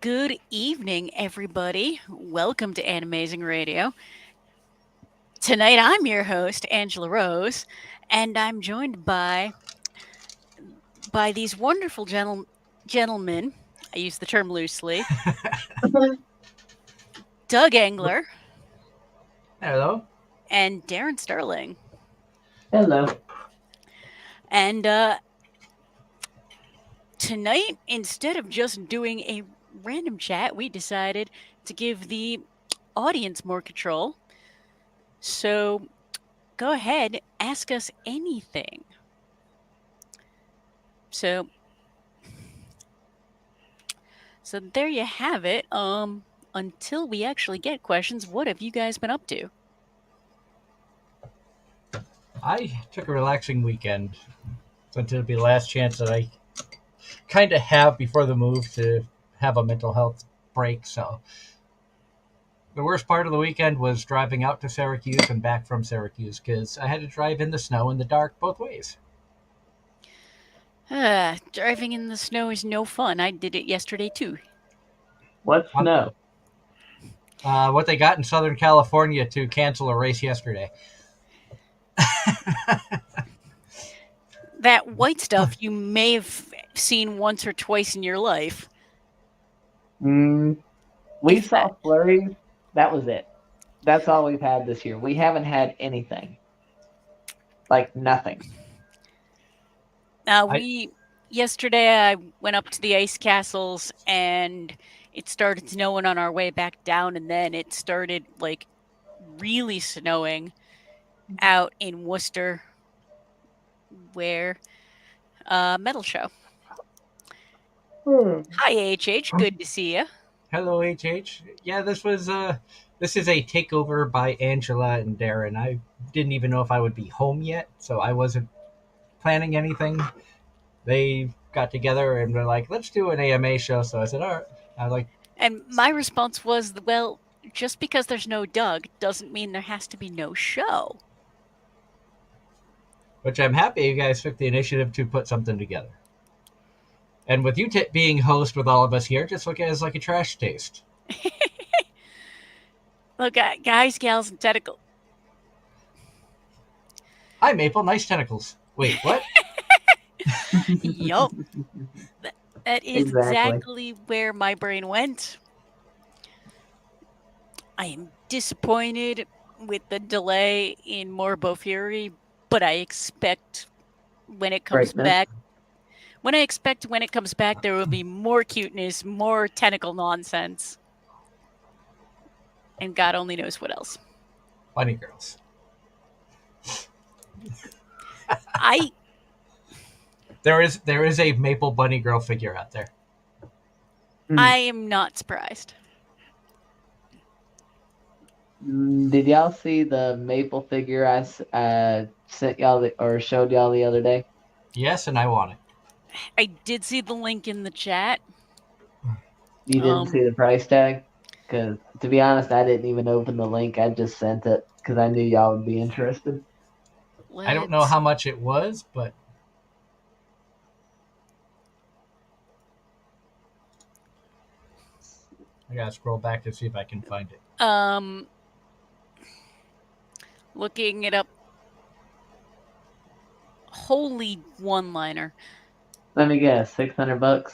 Good evening, everybody. Welcome to Anime-Zing Radio. Tonight, I'm your host, Angela Rose, and I'm joined by these wonderful gentlemen. I use the term loosely. Doug Engler Hello. and Darren Sterling. Hello. And tonight, instead of just doing a random chat, we decided to give the audience more control. So go ahead, ask us anything. So So there you have it. Until we actually get questions, what have you guys been up to? I took a relaxing weekend, since it'll be the last chance that I kind of have before the move to have a mental health break. So the worst part of the weekend was driving out to Syracuse and back from Syracuse because I had to drive in the snow in the dark both ways. Driving in the snow is no fun. I did it yesterday too. What's snow? What they got in Southern California to cancel a race yesterday. That white stuff you may have seen once or twice in your life. We If saw flurries. That was it. That's all we've had this year. We haven't had anything. Like nothing. Yesterday I went up to the ice castles and it started snowing on our way back down, and then it started like really snowing out in Worcester, where metal show. Hi HH, good to see you. Hello, HH. Yeah, this is a takeover by Angela and Darren. I didn't even know if I would be home yet, so I wasn't planning anything. They got together and were like, "Let's do an AMA show." So I said, "All right." I like, And my response was, well, just because there's no Doug doesn't mean there has to be no show. which I'm happy you guys took the initiative to put something together. And with you being host with all of us here, just look at it as like a trash taste. Look, guys, gals, and tentacle. Hi, Maple. Nice tentacles. Wait, what? Yup. That is exactly where my brain went. I am disappointed with the delay in Morbo Fury, but I expect when it comes back, there will be more cuteness, more tentacle nonsense, and God only knows what else. Bunny girls. There is a Maple Bunny girl figure out there. I am not surprised. Did y'all see the maple figure I sent y'all or showed y'all the other day? Yes, and I want it. I did see the link in the chat. You didn't see the price tag? Because, to be honest, I didn't even open the link. I just sent it because I knew y'all would be interested. I don't know how much it was, but I gotta scroll back to see if I can find it. Looking it up. Holy one-liner. Let me guess, $600?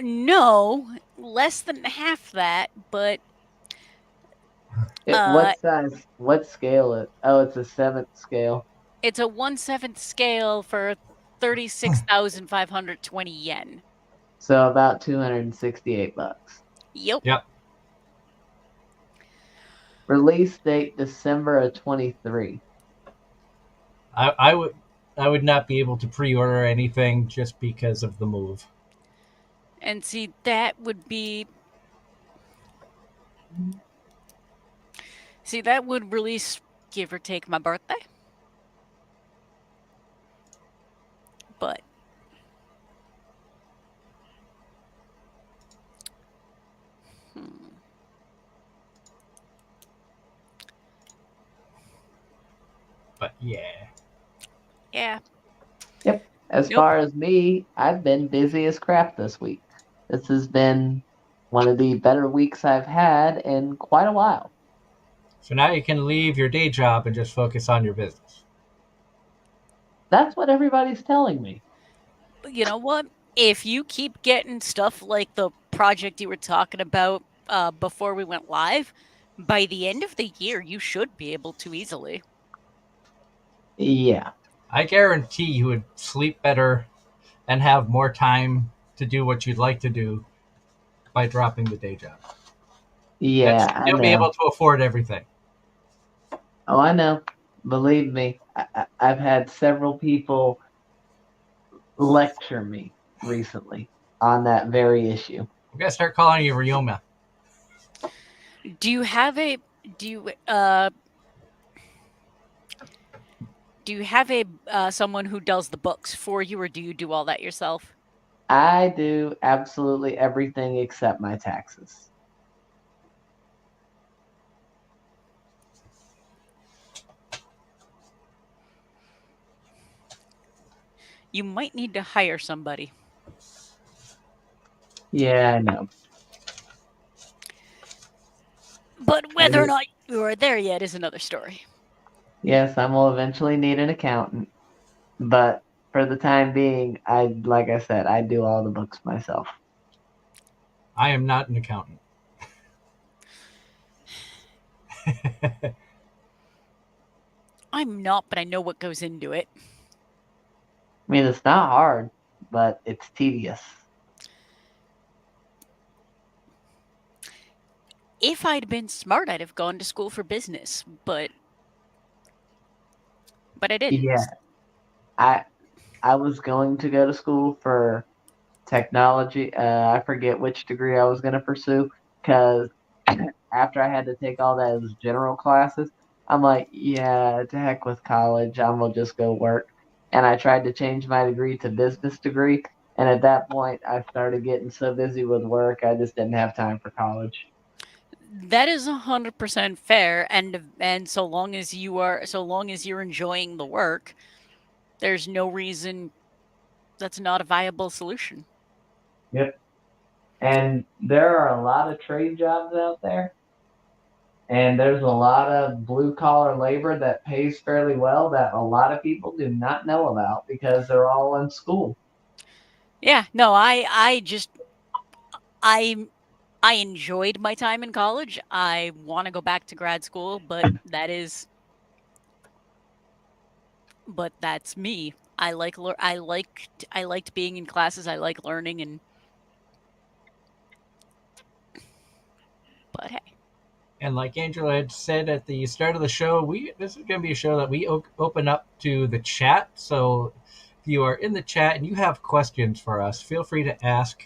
No, less than half that, but what size? What scale? Oh, it's a 7th scale. It's a 1/7 scale for 36,520 yen. So about $268. Yep. Release date December of 23. I would not be able to pre-order anything just because of the move. And see, that would release, give or take, my birthday. But But yeah. Yeah. Yep. As far as me, I've been busy as crap this week. This has been one of the better weeks I've had in quite a while. So now you can leave your day job and just focus on your business. That's what everybody's telling me. But you know what? If you keep getting stuff like the project you were talking about before we went live, by the end of the year, you should be able to easily. Yeah. I guarantee you would sleep better and have more time to do what you'd like to do by dropping the day job. And Yeah, I you'll be know. able to afford everything. Oh, I know. Believe me, I've had several people lecture me recently on that very issue. I'm gonna start calling you Ryoma. Do you have a do you uh do you have a someone who does the books for you, or do you do all that yourself? I do absolutely everything except my taxes. You might need to hire somebody. Yeah, I know. But I whether or need, not you are there yet is another story. yes, I will eventually need an accountant, but for the time being, like I said, I do all the books myself. I am not an accountant. I'm not, but I know what goes into it. I mean, it's not hard, but it's tedious. If I'd been smart, I'd have gone to school for business, but I didn't. Yeah, I I was going to go to school for technology. I forget which degree I was going to pursue because after I had to take all those general classes, I'm like, yeah, to heck with college. I'm gonna just go work. And I tried to change my degree to business degree. And at that point, I started getting so busy with work, I just didn't have time for college. That is 100% fair, and so long as you're enjoying the work, there's no reason that's not a viable solution. Yep. And there are a lot of trade jobs out there, and there's a lot of blue collar labor that pays fairly well that a lot of people do not know about because they're all in school. Yeah, no, I I enjoyed my time in college. I want to go back to grad school, but that's me. I liked being in classes. I like learning, but hey. And like Angela had said at the start of the show, this is going to be a show that we open up to the chat. So if you are in the chat and you have questions for us, feel free to ask.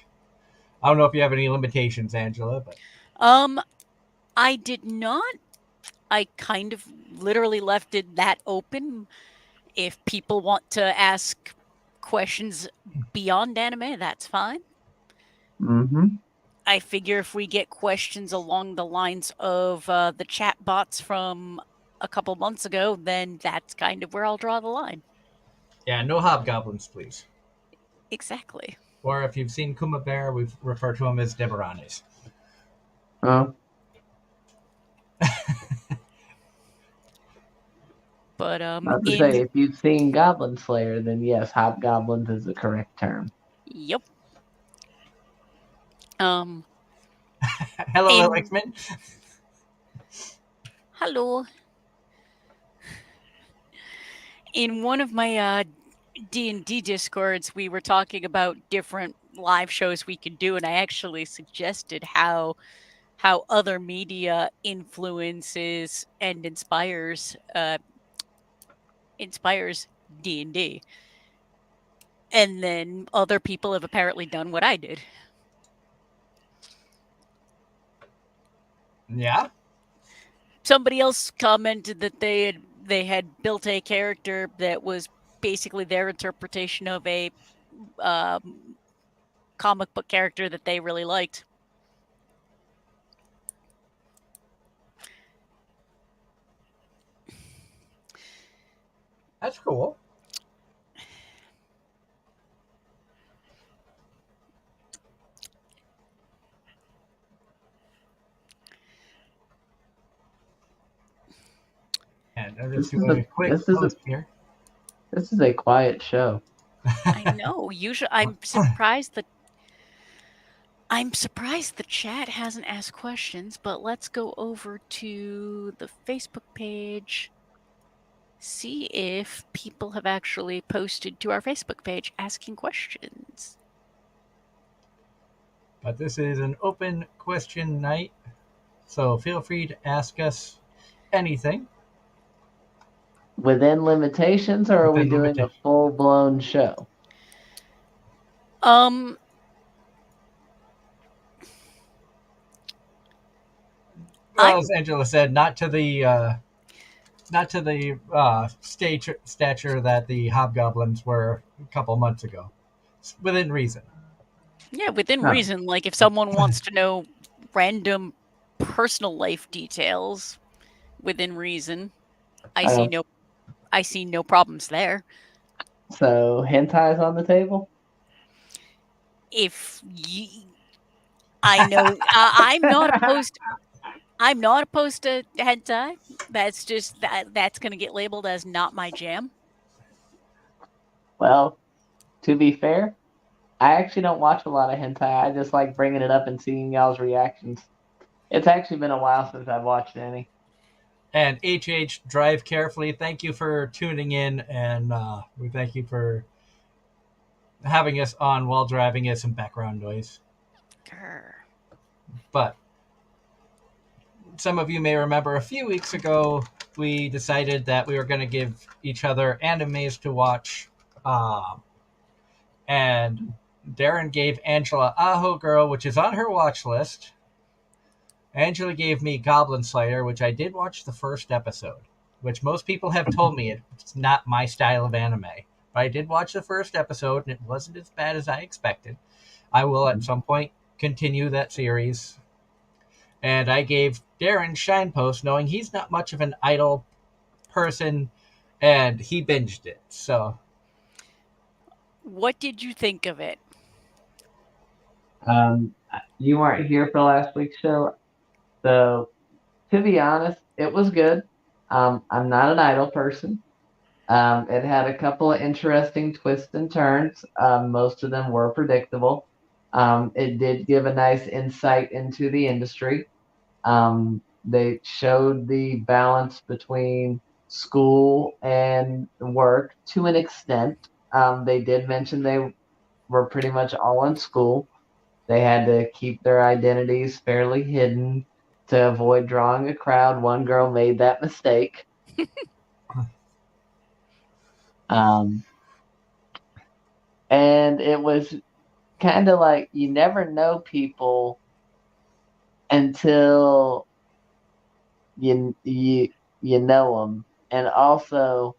I don't know if you have any limitations, Angela, but Um I did not. I kind of literally left it that open. If people want to ask questions beyond anime, that's fine. Hmm. I figure if we get questions along the lines of the chat bots from a couple months ago, then that's kind of where I'll draw the line. yeah, no hobgoblins, please. Exactly. Or if you've seen Kuma Bear, we refer to him as Debaranes. Oh, But I was to say, in if you've seen Goblin Slayer, then yes, hobgoblins is the correct term. yep. Um Hello, in Lexman. hello. In one of my D&D discords, we were talking about different live shows we could do, and I actually suggested how other media influences and inspires D&D. And then other people have apparently done what I did. Yeah. Somebody else commented that they had built a character that was basically their interpretation of a um, comic book character that they really liked. That's cool. I'm just This is doing a a quick this is a post here. this is a quiet show. I know. Usually, I'm surprised the chat hasn't asked questions, but let's go over to the Facebook page, see if people have actually posted to our Facebook page asking questions. But this is an open question night, so feel free to ask us anything Within limitations, or are we within doing a limitation. full blown show? Um, Well, I'm as Angela said, not to the stature that the hobgoblins were a couple months ago. It's within reason. yeah, within Huh. reason. Like if someone wants to know random personal life details within reason, I see Uh, no I see no problems there. so hentai is on the table. If I know I'm not opposed to hentai. That's just that's going to get labeled as not my jam. Well, to be fair, I actually don't watch a lot of hentai. I just like bringing it up and seeing y'all's reactions. It's actually been a while since I've watched any. And HH, drive carefully. Thank you for tuning in, and we thank you for having us on while driving as some background noise. Grr. But some of you may remember a few weeks ago, we decided that we were going to give each other animes to watch. And Darren gave Angela Aho Girl, which is on her watch list. Angela gave me Goblin Slayer, which I did watch the first episode, which most people have told me it's not my style of anime. But I did watch the first episode, and it wasn't as bad as I expected. I will at some point continue that series. And I gave Darren Shine Post, knowing he's not much of an idol person, and he binged it. So What did you think of it? Um, you weren't here for last week's show, so to be honest, it was good. I'm not an idol person. It had a couple of interesting twists and turns. Most of them were predictable. It did give a nice insight into the industry. They showed the balance between school and work to an extent. They did mention they were pretty much all in school. They had to keep their identities fairly hidden to avoid drawing a crowd. One girl made that mistake. Um, and it was kind of like you never know people until you know them. And also,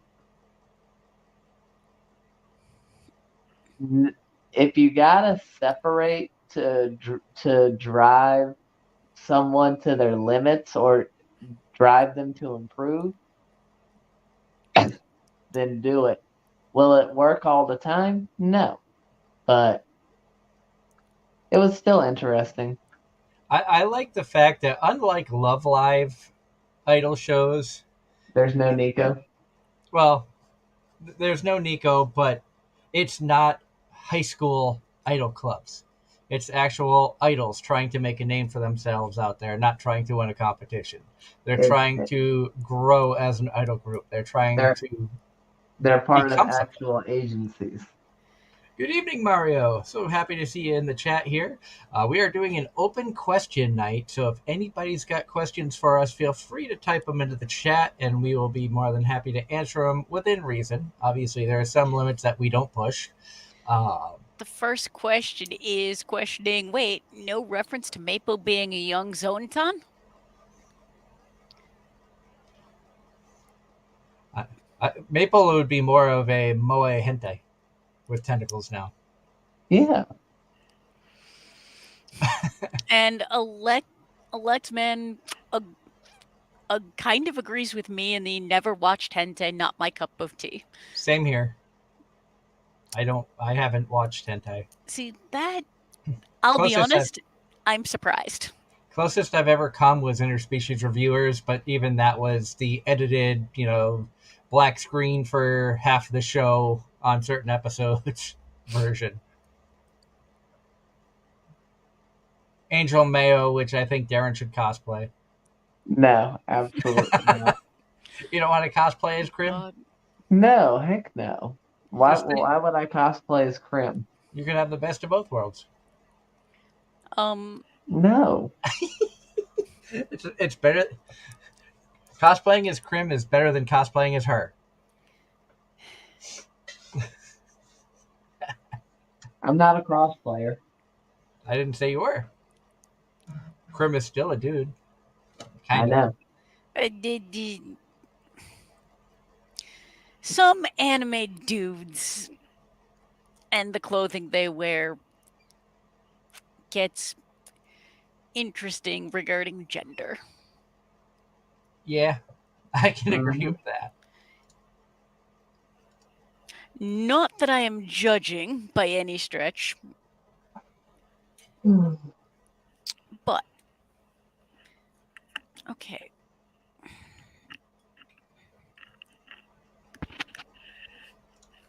if you gotta separate to drive someone to their limits or drive them to improve, then do it. Will it work all the time? No, but it was still interesting. I like the fact that unlike Love Live idol shows, There's no Nico. well, there's no Nico, but it's not high school idol clubs. It's actual idols trying to make a name for themselves out there, not trying to win a competition. They're trying It to grow as an idol group. They're trying they're to they're part of become something. actual agencies. Good evening, Mario. So happy to see you in the chat here. We are doing an open question night, so if anybody's got questions for us, feel free to type them into the chat, and we will be more than happy to answer them within reason. Obviously, there are some limits that we don't push. The first question is questioning wait, no reference to Maple being a young Zonaton? Maple would be more of a moe hente with tentacles now. Yeah. And Electman kind of agrees with me in the never watched hentai, not my cup of tea. Same here. I haven't watched hentai. See, that, I'll be Closest I've honest, I'm surprised. Closest I've ever come was Interspecies Reviewers, but even that was the edited, black screen for half the show on certain episodes version. Angel Mayo, which I think Darren should cosplay. No, absolutely not. You don't want to cosplay as Crim? God. No, heck no. Why? Just think Why would I cosplay as Krim? you could have the best of both worlds. Um, No. It's better. Cosplaying as Crim is better than cosplaying as her. I'm not a cross player. I didn't say you were. Crim is still a dude. I Kind of. know. some anime dudes and the clothing they wear gets interesting regarding gender. Yeah, I can agree Mhm. with that. Not that I am judging by any stretch, but okay.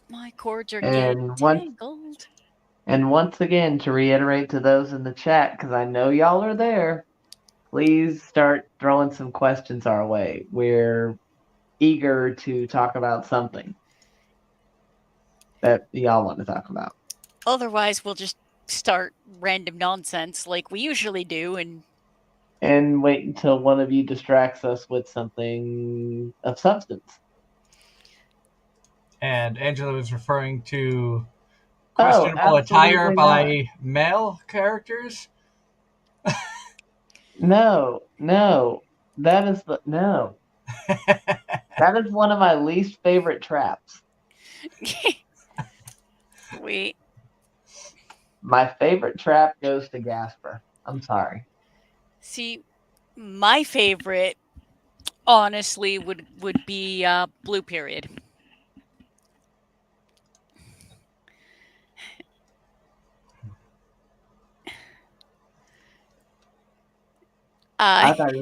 My cords are getting And once tangled. and once again, to reiterate to those in the chat, because I know y'all are there, please start throwing some questions our way. We're eager to talk about something that y'all want to talk about. Otherwise, we'll just start random nonsense like we usually do, And wait until one of you distracts us with something of substance. And Angela was referring to Oh, questionable attire absolutely not. by male characters. No, no. That is the no. That is one of my least favorite traps. wait. My favorite trap goes to Gasper. I'm sorry. See, my favorite, honestly, would be Blue Period. I thought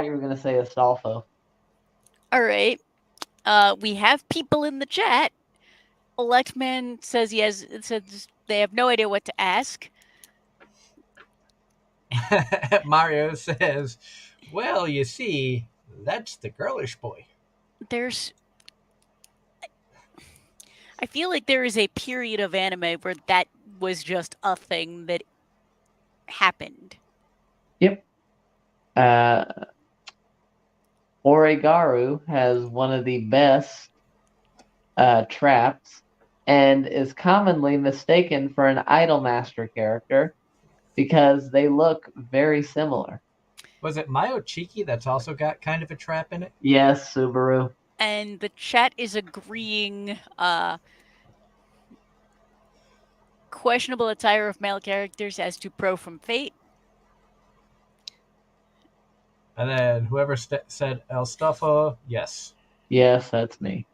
you were gonna say Astolfo. All right. We have people in the chat. Electman says says they have no idea what to ask. Mario says, "Well, you see, that's the girlish boy." There's I feel like there is a period of anime where that was just a thing that happened. Yep. Uh, Origaru has one of the best traps and is commonly mistaken for an Idolmaster character because they look very similar. Was it Mayo Chiki that's also got kind of a trap in it? Yes, Subaru. And the chat is agreeing questionable attire of male characters as to Pro from Fate. And then whoever said El Stuffo, yes. Yes, that's me.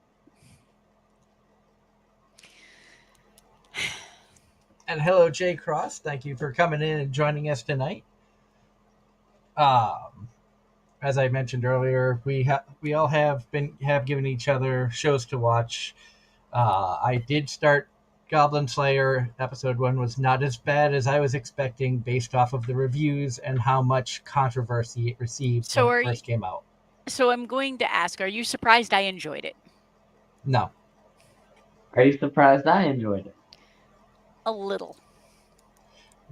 And hello, Jay Cross. Thank you for coming in and joining us tonight. As I mentioned earlier, we all have given each other shows to watch. I did start Goblin Slayer. Episode 1 was not as bad as I was expecting, based off of the reviews and how much controversy it received So when it first came out. So I'm going to ask, are you surprised I enjoyed it? No. Are you surprised I enjoyed it? A little.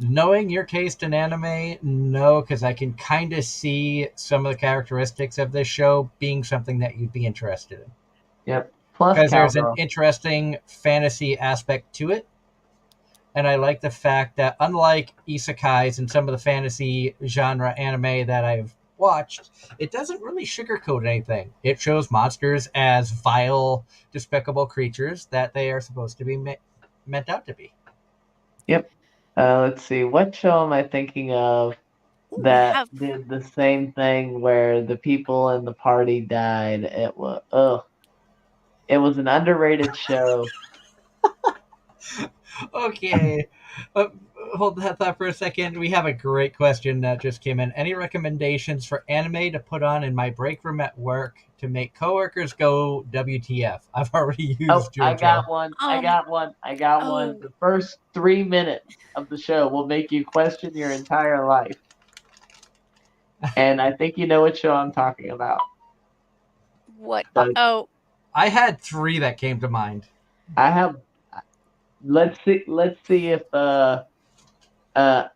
Knowing your taste in anime, no, because I can kind of see some of the characteristics of this show being something that you'd be interested in. Yep. Plus Because there's an Cowgirl. interesting fantasy aspect to it. And I like the fact that, unlike isekais and some of the fantasy genre anime that I've watched, it doesn't really sugarcoat anything. It shows monsters as vile, despicable creatures that they are supposed to be meant out to be. Yep. Let's see. What show am I thinking of that did the same thing where the people in the party died? It was an underrated show. Okay. hold that thought for a second. We have a great question that just came in. Any recommendations for anime to put on in my break room at work to make coworkers go WTF? I've already Oh, used I JoJo. got one. I Um. got one. I got one. Oh. The first 3 minutes of the show will make you question your entire life. And I think you know what show I'm talking about. What? So Oh. I had three that came to mind. I have. Let's see if uh I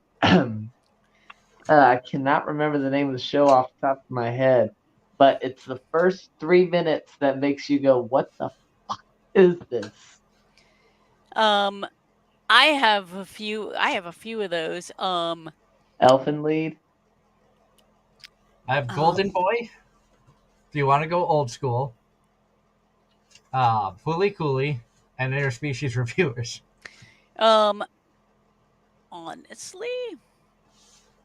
cannot remember the name of the show off the top of my head, but it's the first 3 minutes that makes you go, "What the fuck is this?" Um. I have a few. I have a few of those. Elfin Lead. I have Golden Um. Boy. If you want to go old school, Fooly Cooley, and Interspecies Reviewers. Um. Honestly.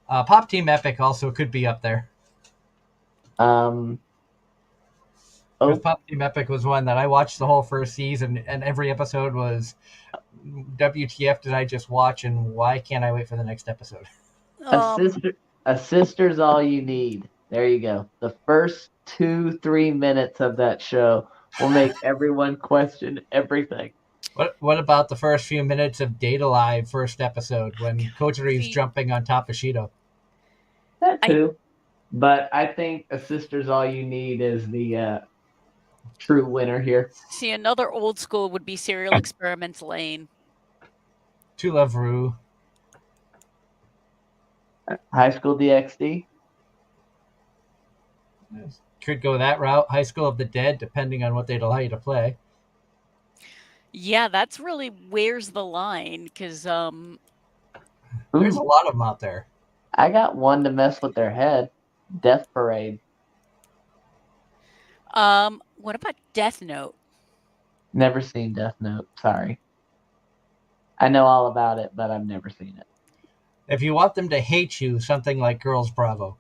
Pop Team Epic also could be up there Um. because Oh, Pop Team Epic was one that I watched the whole first season, and every episode was WTF did I just watch, and why can't I wait for the next episode? a Um. sister. A sister's all you need. There you go. The first 2-3 minutes of that show will make everyone question everything. What about the first few minutes of Data Live first episode when Kotori's See. jumping on top of Shido? That I too. But I think a sister's all you need is the true winner here. see. Another old school would be Serial Experiments Lane. To Love Rue. High School DxD. Could go that route. High School of the Dead, depending on what they'd allow you to play. Yeah, that's really where's the line? Because There's a Ooh, lot of them out there. I got one to mess with their head. Death Parade. what about Death Note? Never seen Death Note. Sorry. I know all about it, but I've never seen it. If you want them to hate you, something like Girls Bravo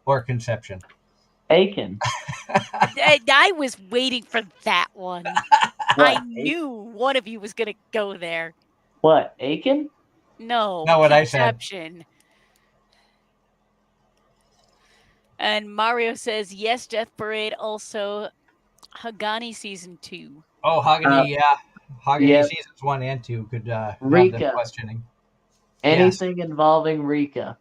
or Conception. Aiken. I was waiting for that one. I What? knew one of you was gonna go there. What? Aiken? No, Not what I said. Conception. And Mario says yes, Death Parade. Also, Hagani season 2. Oh, Uh, Hogany, yeah. Hogany yeah. seasons 1 and 2 could have them Rika. questioning. Yes. Anything involving Rika.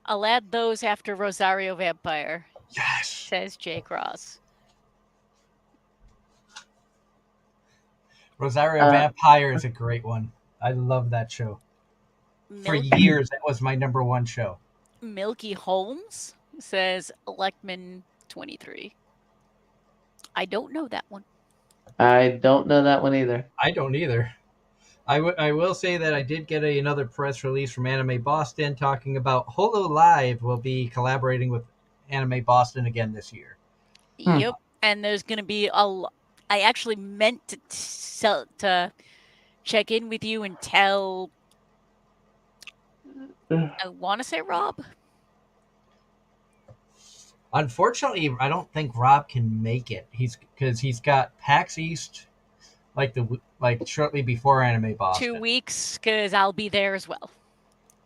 I'll add those after Rosario Vampire, Yes. says Jake Ross. Rosario Vampire is a great one. I love that show. For years, that was my number one show. Milky Holmes, says Electman 23. I don't know that one. I don't know that one either. I don't either. I will say that I did get another press release from Anime Boston talking about Holo Live will be collaborating with Anime Boston again this year. Yep. And there's going to be I actually meant to check in with you and tell. I want to say Rob. Unfortunately, I don't think Rob can make it. Because he's got PAX East like shortly before Anime Boston. 2 weeks, because I'll be there as well.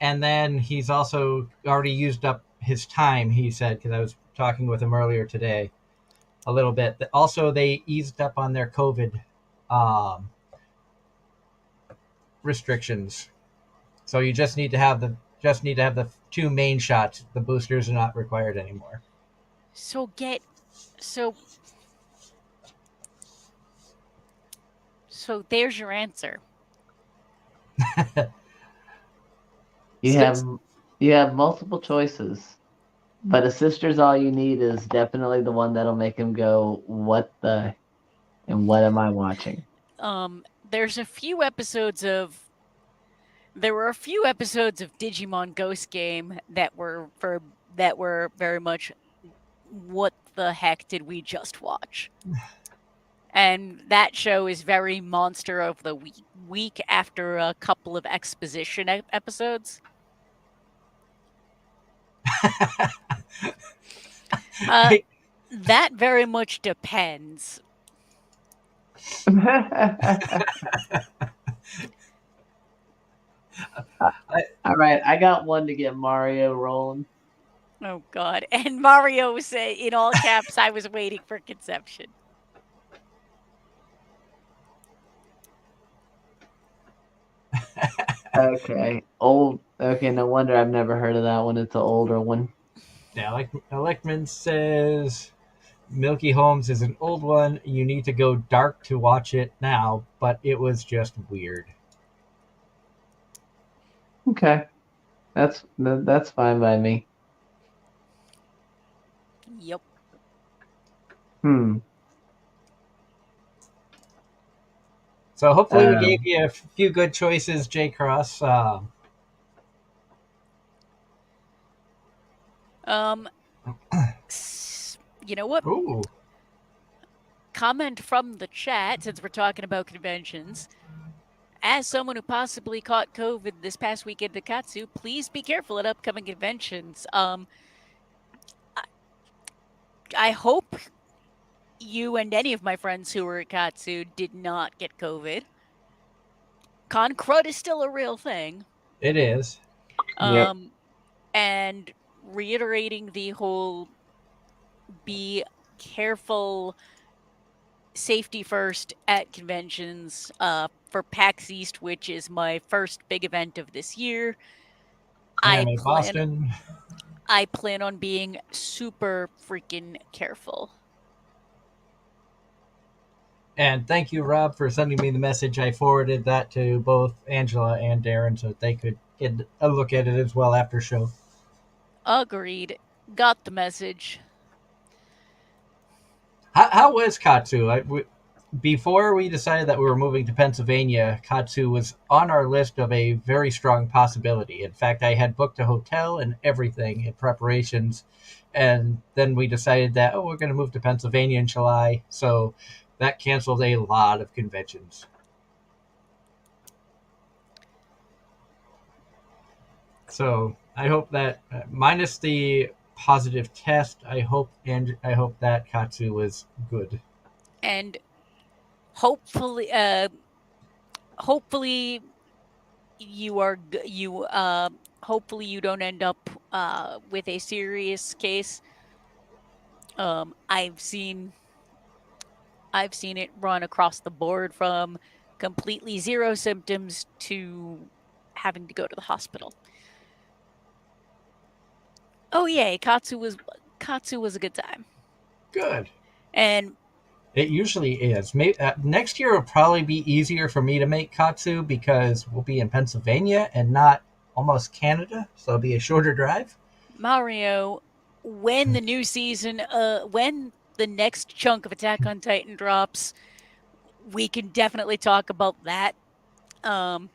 And then he's also already used up his time, he said, because I was talking with him earlier today a little bit. Also, they eased up on their COVID restrictions. So you just need to have the 2 main shots. The boosters are not required anymore. So there's your answer. You have multiple choices, but a sister's all you need is definitely the one that'll make him go, "What the? And what am I watching?" There's a few episodes of. There were a few episodes of Digimon Ghost Game that were very much. What the heck did we just watch? And that show is very monster of the week after a couple of exposition episodes. That very much depends. I, All right, I got one to get Mario rolling. Oh God! And Mario was in all caps. I was waiting for conception. Okay, old. Okay, no wonder I've never heard of that one. It's an older one. yeah, like Electman says, Milky Holmes is an old one. You need to go dark to watch it now, but it was just weird. Okay, that's fine by me. Yep. Hmm. So hopefully we gave Um. you a few good choices, J Cross. Um. You know what? Ooh, Comment from the chat since we're talking about conventions. As someone who possibly caught COVID this past weekend at Katsu, please be careful at upcoming conventions. I, I hope you and any of my friends who were at Katsu did not get COVID. Con crud is still a real thing. it is. Yep. Um, and reiterating the whole be careful, safety first at conventions. For PAX East, which is my first big event of this year, I Anime plan Boston. I plan on being super freaking careful. And thank you, Rob, for sending me the message. I forwarded that to both Angela and Darren so that they could get a look at it as well after show. Agreed. Got the message. How was Katsu? Before we decided that we were moving to Pennsylvania, Katsu was on our list of a very strong possibility. In fact, I had booked a hotel and everything in preparations. And then we decided that, oh, we're going to move to Pennsylvania in July. So that canceled a lot of conventions. So I hope that, minus the positive test, I hope that Katsu was good. And hopefully hopefully you are you hopefully you don't end up with a serious case. um i've seen I've seen it run across the board from completely zero symptoms to having to go to the hospital. Oh yay, Katsu was a good time. Good. And It usually is. Next year will probably be easier for me to make Katsu because we'll be in Pennsylvania and not almost Canada, so it'll be a shorter drive. Mario, when the new season when the next chunk of Attack on Titan drops, we can definitely talk about that. Um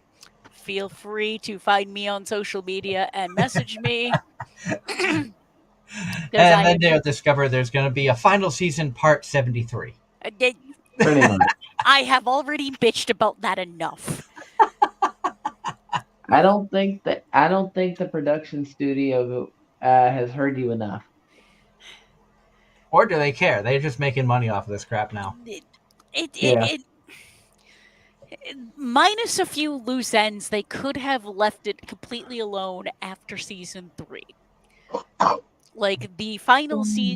Feel free to find me on social media and message me because And I then they'll discover there's going to be a final season part 73. did Pretty much. I have already bitched about that enough. I don't think the production studio has heard you enough. Or do they care? They're just making money off of this crap now. It, it, it, Yeah. it, minus a few loose ends, they could have left it completely alone after season 3. Like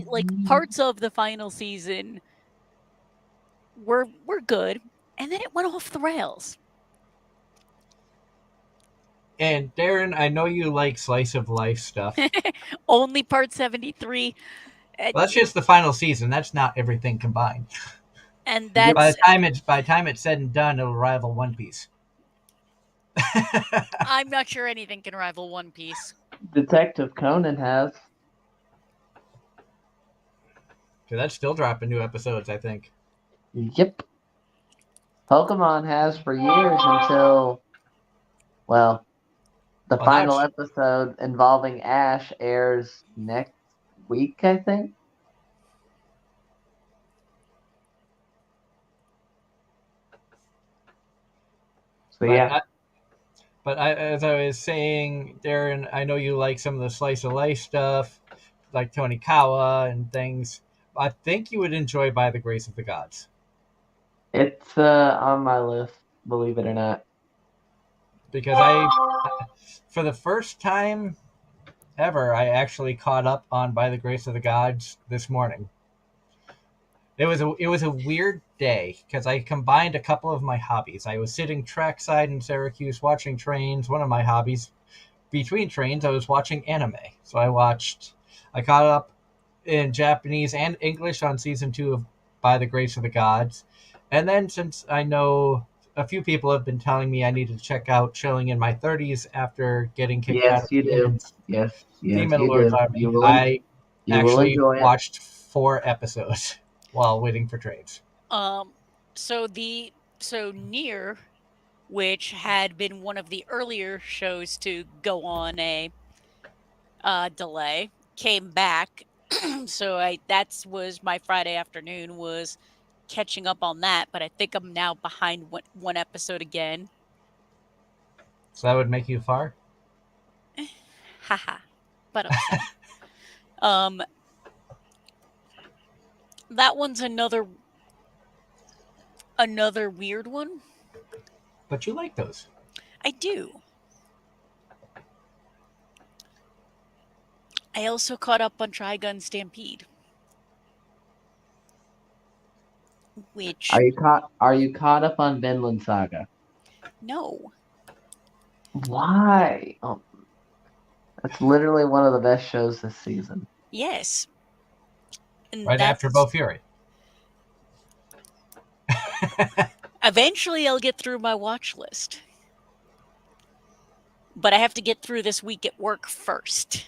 like parts of the final season were good, and then it went off the rails. And Darren, I know you like slice of life stuff. Only part 73, Well, that's just the final season. That's not everything combined. and Yep. that's By the time it's said and done, it'll rival One Piece. I'm not sure anything can rival One Piece. Detective Conan has. Because that's still dropping new episodes, I think. Yep. Pokemon has for years until, well, the Well, now final it's episode involving Ash airs next week, I think. So but yeah, I, as I was saying, Darren, I know you like some of the slice of life stuff, like Tony Kawa and things. I think you would enjoy By the Grace of the Gods it's on my list, believe it or not. because for the first time ever, I actually caught up on By the Grace of the Gods this morning. It was a weird day because I combined a couple of my hobbies. I was sitting trackside in Syracuse watching trains. One of my hobbies between trains, I was watching anime. So I caught up in Japanese and English on season 2 of By the Grace of the Gods. And then since I know a few people have been telling me I need to check out Chilling in My 30s after getting kicked out Yes, of you do. Yes, yes, Demon you Lord's do. Army, I You will actually enjoy it. watched 4 episodes while waiting for trains. Um, so Near, which had been one of the earlier shows to go on a delay, came back. So I that's was my Friday afternoon was catching up on that, but I think I'm now behind one episode again. So that would make you far? Haha, but upset. Um, that one's another weird one. But you like those. I do. I also caught up on Trigun Stampede, which Are you caught up on Vinland Saga? no, Why? Oh, that's literally one of the best shows this season. yes, and Right after that's Bo Fury. eventually I'll get through my watch list, but I have to get through this week at work first.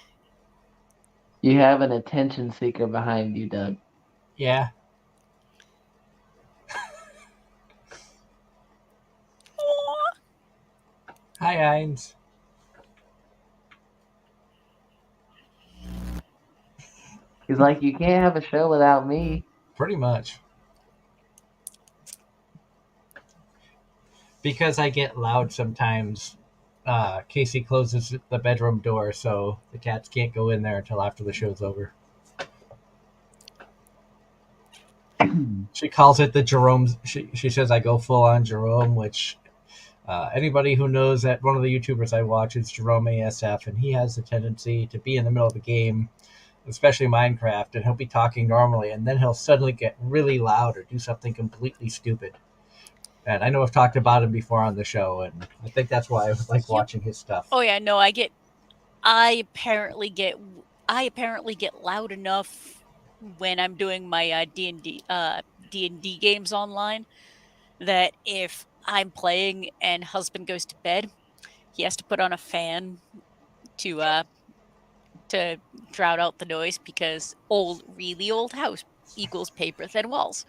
You have an attention seeker behind you, Doug. Yeah. Aw. Hi, Heinz. He's like, you can't have a show without me. Pretty much. Because I get loud sometimes, Casey closes the bedroom door so the cats can't go in there until after the show's over. She calls it the Jerome. She says I go full on Jerome, which anybody who knows that one of the YouTubers I watch is Jerome ASF, and he has a tendency to be in the middle of the game, especially Minecraft, and he'll be talking normally, and then he'll suddenly get really loud or do something completely stupid. And I know I've talked about him before on the show, and I think that's why I like Yep. watching his stuff. Oh yeah, no, I apparently get I apparently get loud enough when I'm doing my D&D games online that if I'm playing and husband goes to bed, he has to put on a fan to uh to drown out the noise because really old house equals paper thin walls.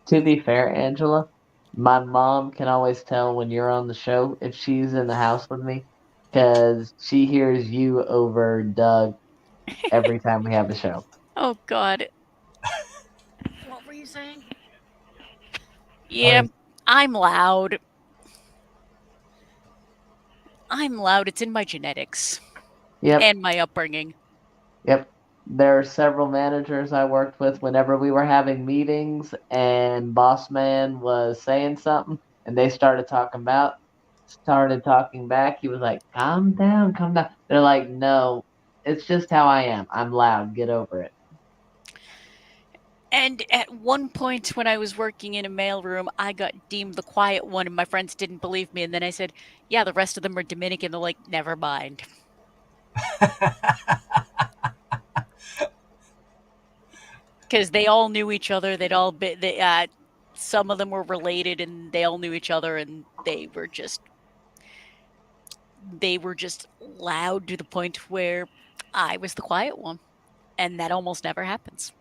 To be fair, Angela, my mom can always tell when you're on the show if she's in the house with me because she hears you over Doug every time we have a show. Oh god. What were you saying? Oh, Yeah, yeah. I'm loud. I'm loud. It's in my genetics Yep, and my upbringing. yep. There are several managers I worked with whenever we were having meetings and boss man was saying something and they started talking back. He was like, calm down, calm down. They're like, no, it's just how I am. I'm loud. Get over it. And at one point when I was working in a mailroom, I got deemed the quiet one, and my friends didn't believe me. And then I said, "Yeah, the rest of them are Dominican." They're like, "Never mind," because they all knew each other. Some of them were related, and they all knew each other, and they were just loud to the point where I was the quiet one, and that almost never happens.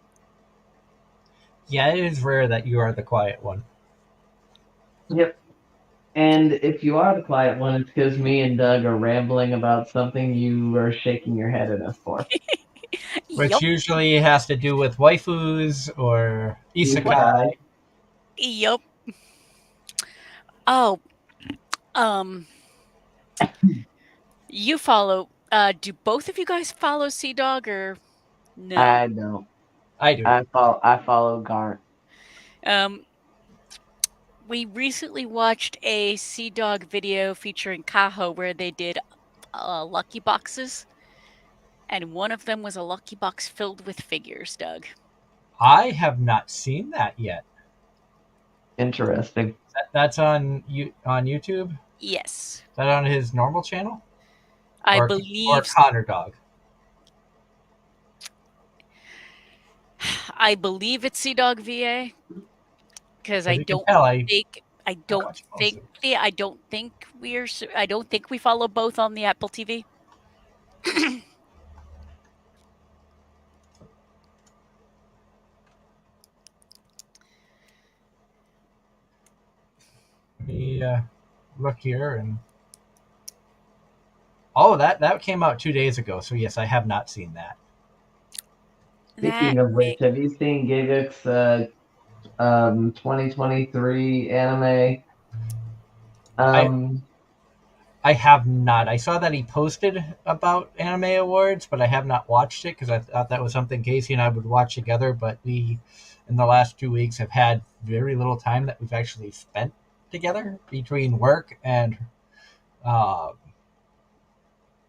Yeah, it is rare that you are the quiet one. Yep. And if you are the quiet one, it's because me and Doug are rambling about something you are shaking your head at us for. Which Yup, usually has to do with waifus or what? isekai. Yup. Oh, um, you follow. Do both of you guys follow Sea Dog or no? I don't. I do. I follow Garnt. Um, we recently watched a Sea Dog video featuring Kaho where they did lucky boxes, and one of them was a lucky box filled with figures, Doug. I have not seen that yet. Interesting. That's on YouTube. Is Yes. that on his normal channel I or believe Connor Dog? I believe it's Sea Dog VA because As you can tell, I watch most of it. I don't think I don't think we follow both on the Apple TV. Let me look here and that came out 2 days ago. So yes, I have not seen that. Speaking That of which, make have you seen Gigux 2023 anime? I Um, I have not. I saw that he posted about anime awards, but I have not watched it because I thought that was something Casey and I would watch together. But we, in the last 2 weeks, have had very little time that we've actually spent together between work and uh,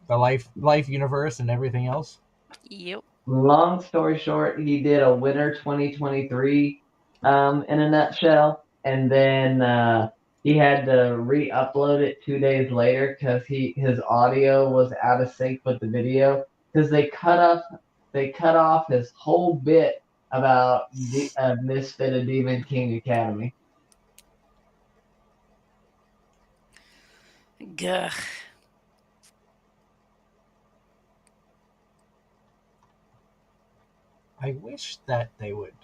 the life universe and everything else. Yep. Long story short, he did a winter 2023 in a nutshell, and then he had to re-upload it 2 days later because his audio was out of sync with the video because they cut off his whole bit about Misfit of Demon King Academy. Gah. I wish that they would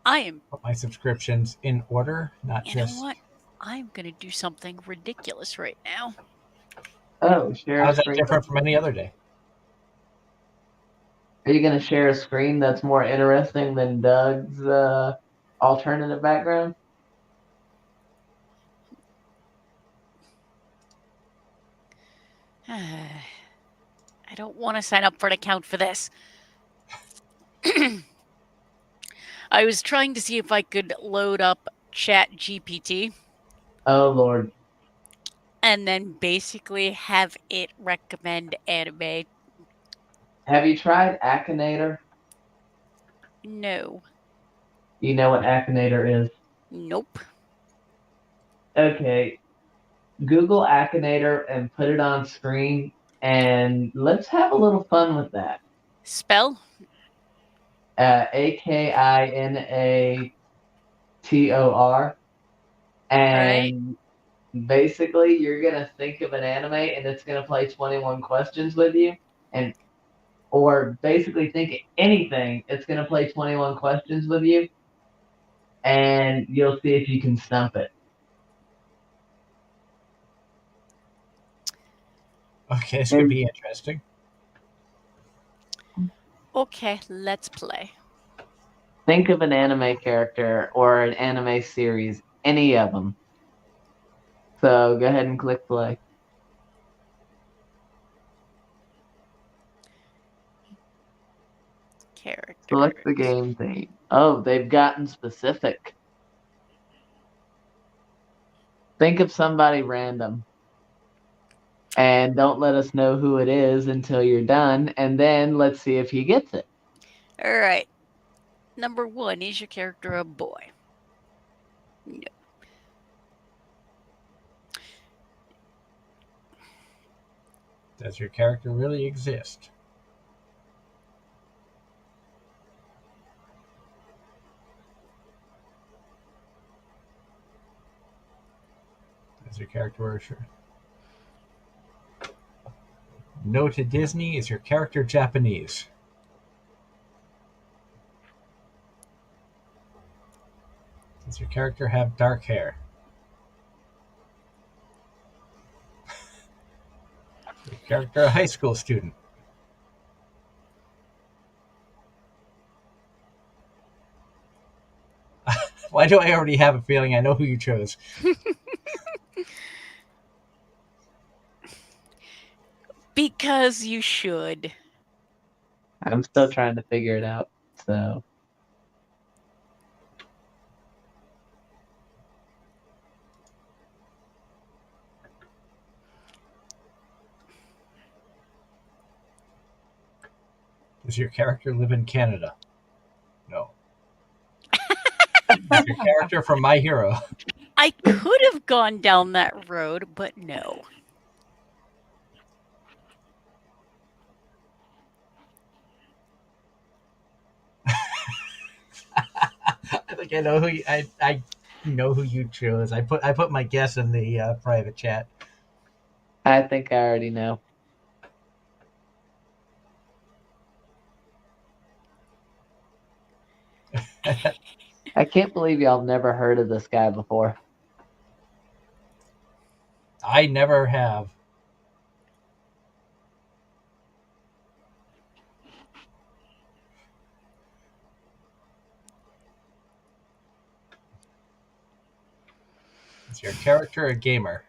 I am. put my subscriptions in order, not You know just. what? I'm gonna do something ridiculous right now. Oh, share a How's that screen. different from any other day? Are you going to share a screen that's more interesting than Doug's alternative background? I don't want to sign up for an account for this. I was trying to see if I could load up Chat GPT Oh, Lord. and then basically have it recommend anime. Have you tried Akinator? No. You know what Akinator is? Nope. Okay, Google Akinator and put it on screen, and let's have a little fun with that. Spell? Akinator, All right. and basically you're gonna think of an anime, and it's gonna play 21 questions with you, and or basically think of anything, it's gonna play 21 questions with you, and you'll see if you can stump it. Okay, this could And be interesting. Okay, let's play. think of an anime character or an anime series, any of them. So go ahead and click play. Select the Characters. game theme. Oh, they've gotten specific. Think of somebody random. And don't let us know who it is until you're done. And then let's see if he gets it. All right. Number one, is your character a boy? No. Does your character really exist? Does your character wear a shirt? No to Disney. Is your character Japanese? Does your character have dark hair? Is your character a high school student? Why do I already have a feeling I know who you chose? Because you should. I'm still trying to figure it out. So Does your character live in Canada? No. Is your character from My Hero? I could have gone down that road, but no. I think I know who I know who you chose. I put my guess in the private chat. I think I already know. I can't believe y'all have never heard of this guy before. I never have. Is your character a gamer?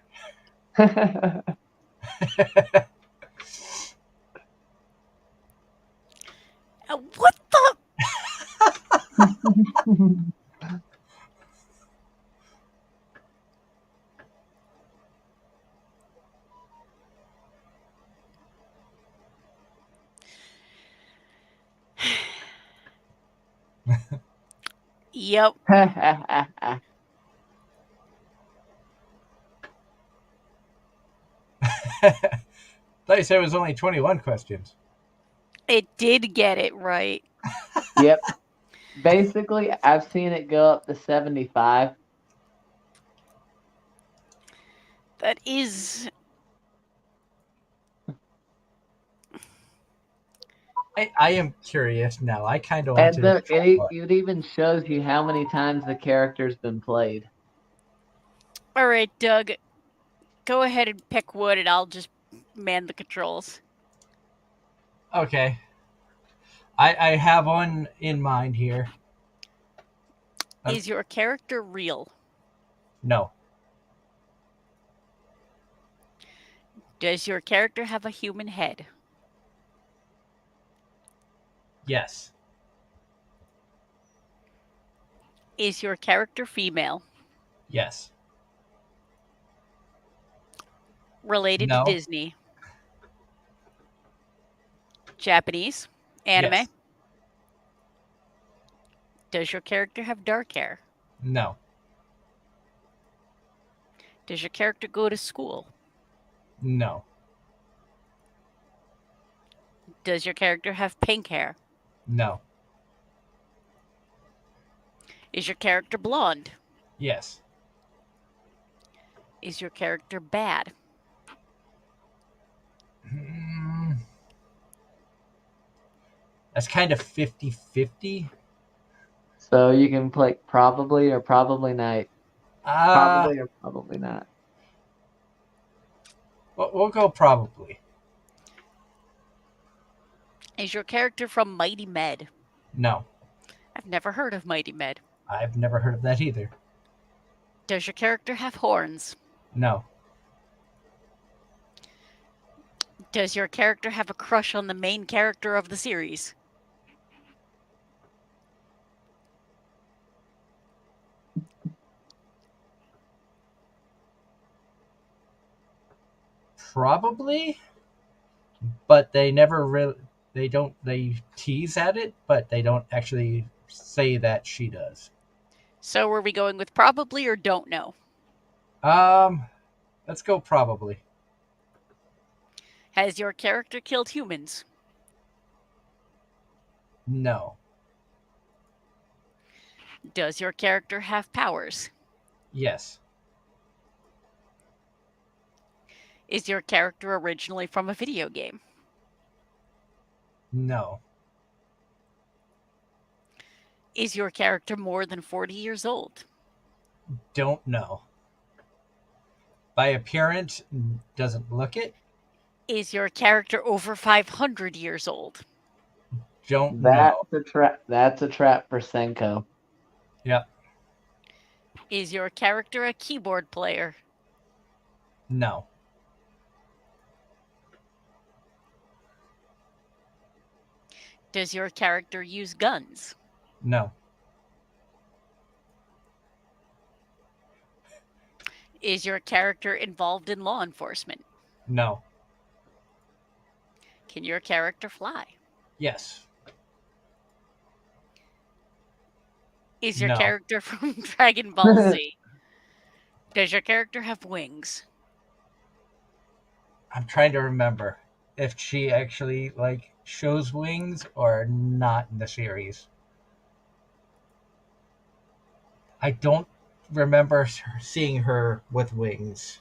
What the? Yep, Thought you said it was only 21 questions. it did get it right. Yep. Basically, I've seen it go up to 75. That is. I am curious now. I kind of want And to then try one. it even shows you how many times the character's been played. All right, Doug. Go ahead and pick wood, and I'll just man the controls. Okay. I have one in mind here. Is your character real? No. Does your character have a human head? Yes. Is your character female? Yes. Related to No. Disney? Japanese? Anime? Yes. Does your character have dark hair? No. Does your character go to school? No. Does your character have pink hair? No. Is your character blonde? Yes. Is your character bad? Mm, that's kind of 50-50. So you can play probably or probably not. Uh, Probably or probably not. we'll go probably. Is your character from Mighty Med? No. I've never heard of Mighty Med. I've never heard of that either. Does your character have horns? No. Does your character have a crush on the main character of the series? Probably, but they never really. They don't. They tease at it, but they don't actually say that she does. So are we going with probably or don't know? Let's go probably. Has your character killed humans? No. Does your character have powers? Yes. Is your character originally from a video game? No. Is your character more than 40 years old? Don't know. By appearance, doesn't look it. Is your character over 500 years old? Don't That's know. a trap. That's a trap for Senko. Yep. Is your character a keyboard player? No. Does your character use guns? No. Is your character involved in law enforcement? No. Can your character fly? Yes. Is your No. character from Dragon Ball Z? Does your character have wings? I'm trying to remember if she actually like shows wings or not in the series. I don't remember seeing her with wings.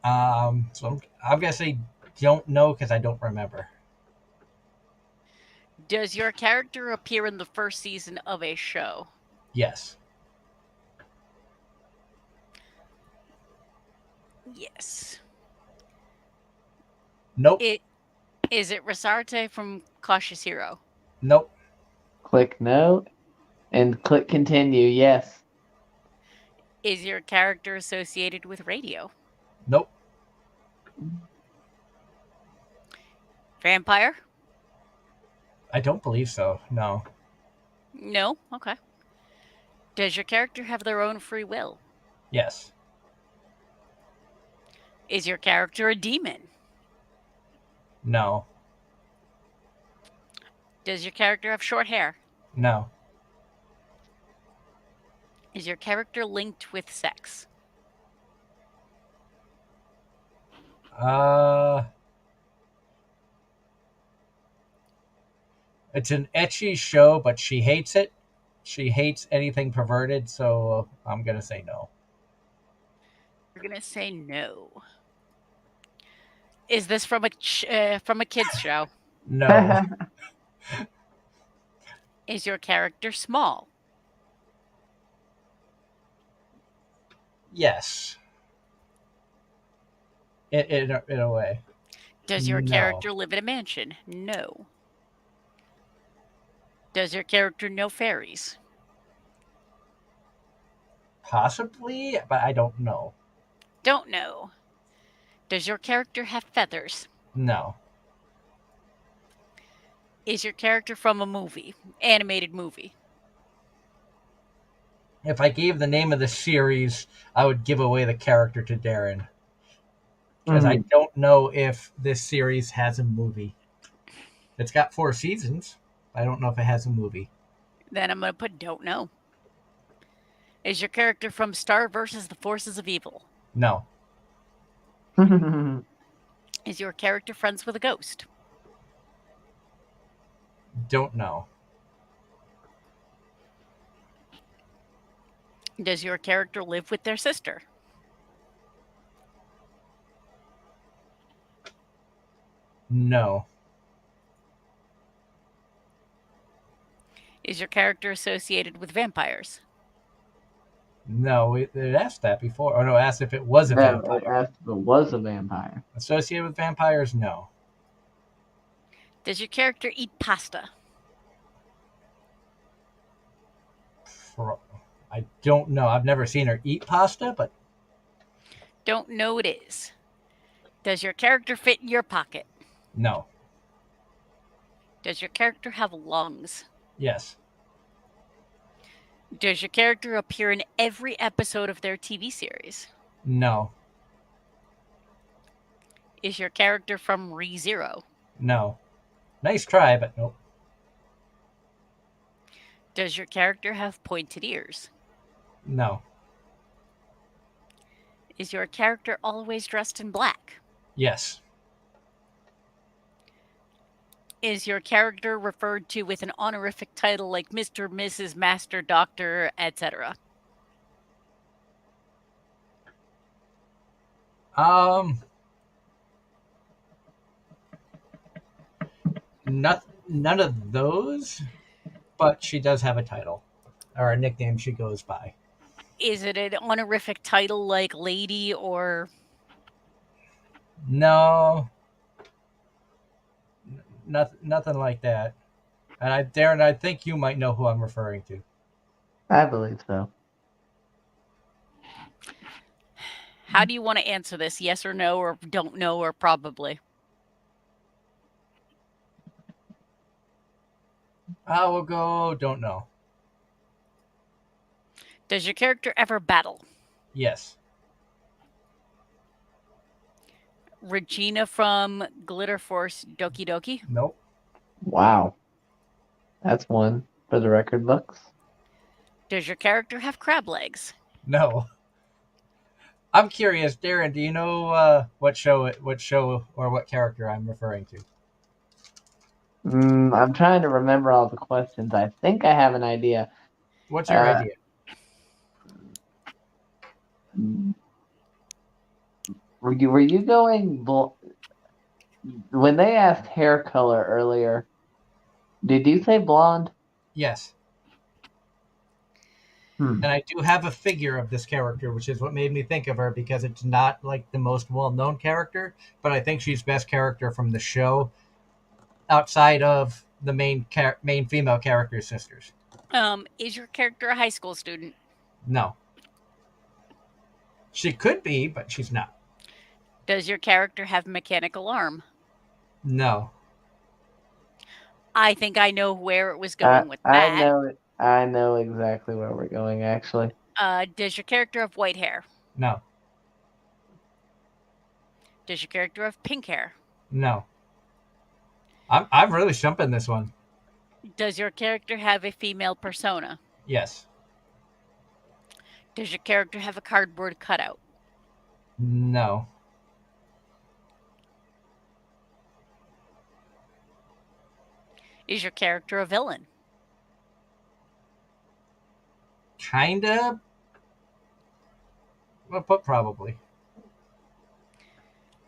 So I'm gonna say don't know because I don't remember. Does your character appear in the first season of a show? Yes. Yes. Nope. It is it Rosarte from Cautious Hero? Nope. Click no and click continue. Yes. Is your character associated with radio? Nope. Vampire? I don't believe so. No. No. Okay. Does your character have their own free will? Yes. Is your character a demon? No. Does your character have short hair? No. Is your character linked with sex? Uh, it's an etchy show, but she hates it. She hates anything perverted, so I'm gonna say no. You're gonna say no. Is this from a kids show? No. Is your character small? Yes. In a way. Does your No. character live in a mansion? No. Does your character know fairies? Possibly, but I don't know. Don't know. Does your character have feathers? No. Is your character from a movie? Animated movie? If I gave the name of the series, I would give away the character to Darren. Because I Mhm. don't know if this series has a movie. It's got 4 seasons. I don't know if it has a movie. Then I'm gonna put don't know. Is your character from Star versus the Forces of Evil? No. Is your character friends with a ghost? Don't know. Does your character live with their sister? No. Is your character associated with vampires? No. It asked that before. Oh no, it asked if it was a No, it vampire. asked if it was a vampire. Associated with vampires? No. Does your character eat pasta? For, I don't know. I've never seen her eat pasta, but Don't know it is. Does your character fit in your pocket? no. Does your character have lungs? Yes. Does your character appear in every episode of their TV series? No. Is your character from ReZero? No. Nice try, but nope. Does your character have pointed ears? No. Is your character always dressed in black? Yes. Is your character referred to with an honorific title like Mr., Mrs., Master, Doctor, etc.? Um. None of those, but she does have a title or a nickname she goes by. Is it an honorific title like Lady or No, nothing like that. And Darren, I think you might know who I'm referring to. I believe so. how do you want to answer this? Yes or no, or don't know, or probably? I will go. Don't know. Does your character ever battle? Yes. Regina from Glitter Force Doki Doki? Nope. Wow. That's one for the record books. Does your character have crab legs? No. I'm curious, Darren. Do you know what show or what character I'm referring to? I'm trying to remember all the questions. I think I have an idea. What's your Uh, idea? were you going when they asked hair color earlier? Did you say blonde? Yes. Hmm. And I do have a figure of this character, which is what made me think of her because it's not like the most well-known character, but I think she's best character from the show outside of the main female character sisters. Is your character a high school student? No, she could be, but she's not. Does your character have a mechanical arm? No, I think I know where it was I going with I that. know it. I know exactly where we're going. Actually, Does your character have white hair? no, Does your character have pink hair? no. I'm really stumping this one. Does your character have a female persona? Yes, Does your character have a cardboard cutout? no, Is your character a villain? kinda. Well, but probably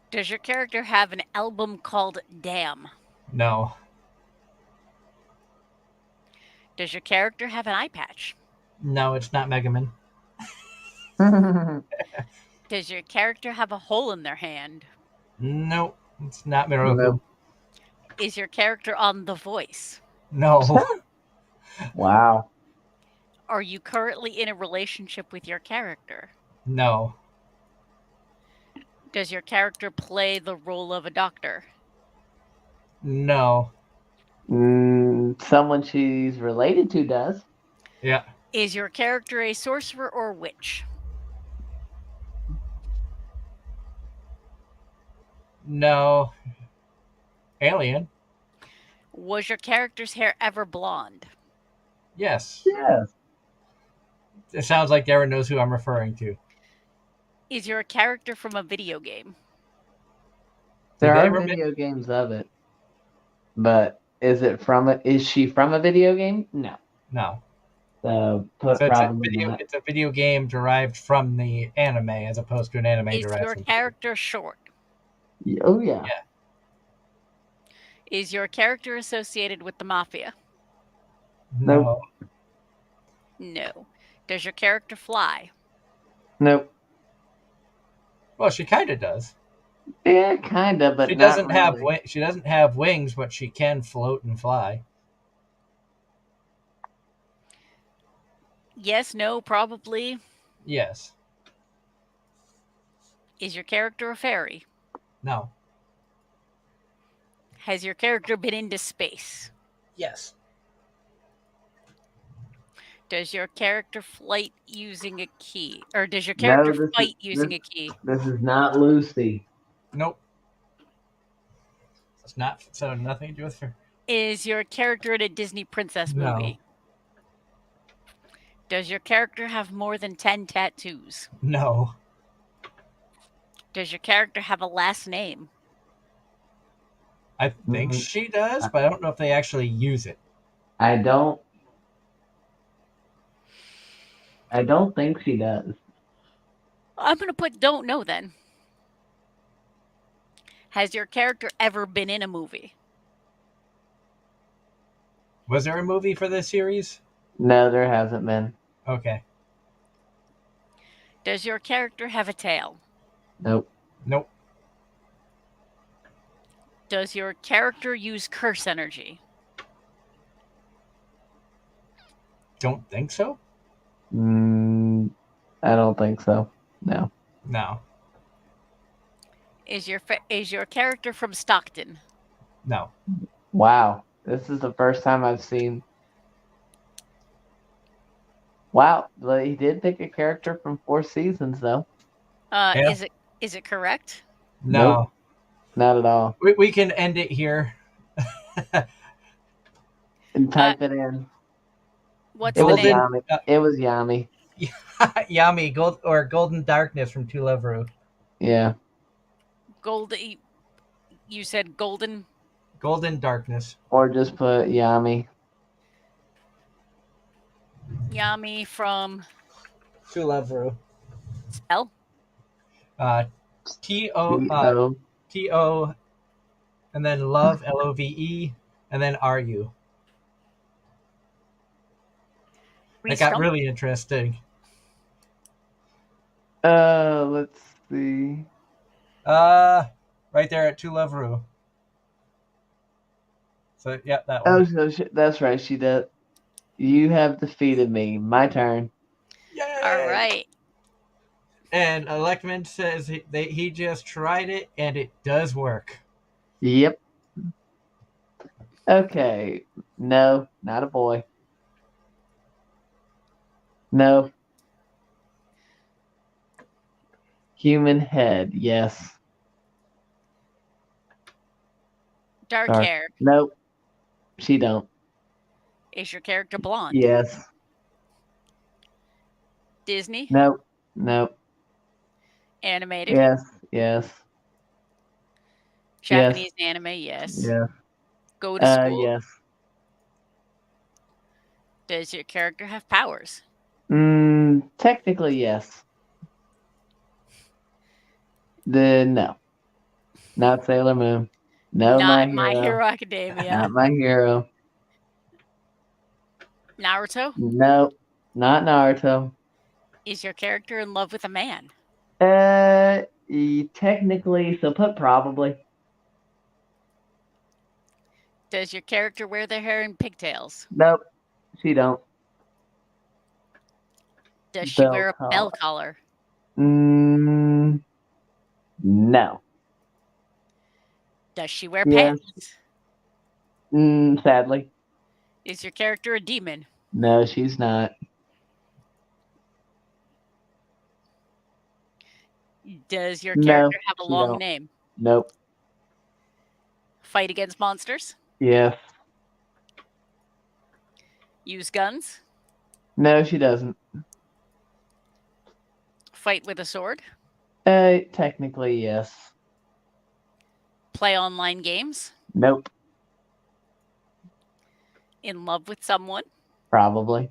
Does your character have an album called Damn? no, Does your character have an eye patch? no. It's not Mega Man. Does your character have a hole in their hand? Nope, it's not Miroku. nope. Is your character on The Voice? No, Wow. Are you currently in a relationship with your character? no, Does your character play the role of a doctor? no. Someone she's related to does. Yeah, Is your character a sorcerer or witch? no. Alien. Was your character's hair ever blonde? Yes. Yes. It sounds like Darren knows who I'm referring to. Is your character from a video game? Did There they are ever video games of it, but is she from a video game? No. No. Put So it's a probably video. not. It's a video game derived from the anime, as opposed to an anime Is derived your from. character short? Oh yeah. Yeah. Is your character associated with the mafia? No. No. Does your character fly? Nope. Well, she kind of does. Yeah, kinda, but She not doesn't have really. she doesn't have wings, but she can float and fly. Yes, no, probably. Yes. Is your character a fairy? No. Has your character been into space? Yes. Does your character flight using a key? Or does your No, character fight using a key? this is not Lucy. Nope. It's not. So nothing to do with her. Is your character in a Disney princess No. movie? Does your character have more than 10 tattoos? No. Does your character have a last name? I think she does, but I don't know if they actually use it. I don't think she does. I'm going to put don't know then. Has your character ever been in a movie? Was there a movie for this series? No, there hasn't been. Okay. Does your character have a tail? Nope. Nope. Does your character use curse energy? Don't think so. I don't think so. No. No. Is your character from Stockton? No. Wow. This is the first time I've seen. Wow. Well, he did pick a character from Four Seasons, though. Yeah. Is it correct? No. Nope. Not at all. We can end it here. And type it in. What's It the was name? Golden Yami. It was Yami. Yami Golden Darkness from To Love Ru. Yeah. Gold. You said golden. Golden Darkness. Or just put Yami. Yami from To Love Ru. spell. Uh, T O T-O. T O and then Love Love, and then RU. That Please got spell. really interesting. Let's see. Right there at To Love Ru. So yep, that Oh, one. so that's right. She does. You have defeated me. My turn. All Yay! right. And Electman says he just tried it and it does work. Yep. Okay. No, not a boy. No. Human head. Yes. Dark Dark. hair. Nope. She don't. Is your character blonde? Yes. Disney. Nope. Nope. Animated. Yes. Yes. Yes. Japanese anime. Yes. Yes. Go to school. Yes. Does your character have powers? Technically, yes. No. Not Sailor Moon. No, Not My My Hero. Hero Academia. Not My Hero. Naruto. Nope. Not Naruto. Is your character in love with a man? Technically, so put probably. Does your character wear their hair in pigtails? Nope. She don't. Does she Bell wear a bell collar. collar? No. Does she wear Yes. pants? Sadly. Is your character a demon? No, she's not. Does your No, character have a she long don't. name? Nope. Fight against monsters? Yes. Use guns? No, she doesn't. Fight with a sword? Technically, yes. Play online games? Nope. In love with someone? Probably.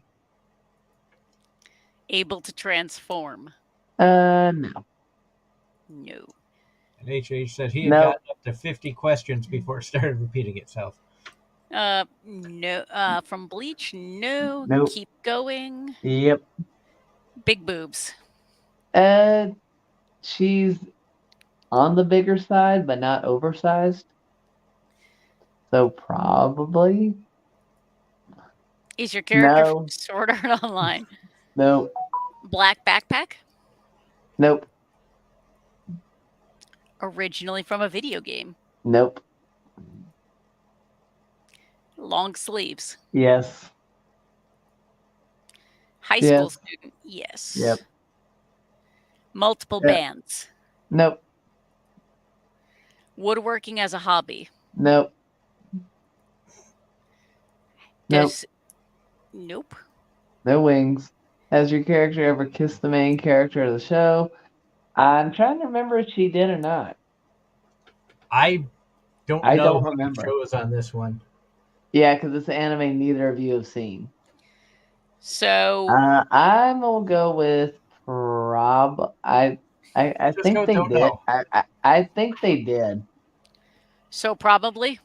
Able to transform? No. No. And HH said he had Nope. gotten up to 50 questions before it started repeating itself. No. From Bleach? No. Nope. Keep going. Yep. Big boobs. She's on the bigger side, but not oversized. So probably. Is your character from No. Sword Art Online? Nope. Black backpack? Nope. Originally from a video game? Nope. Long sleeves? Yes. High school Yes. student? Yes. Yep. Multiple Yeah. bands? Nope. Woodworking as a hobby? Nope. Nope. Nope. No wings. Has your character ever kissed the main character of the show? I'm trying to remember if she did or not. I don't I know don't who you remember. chose on this one. Yeah, because it's an anime neither of you have seen. So I'm gonna go with I Just think go they don't did. know. I think they did. probably.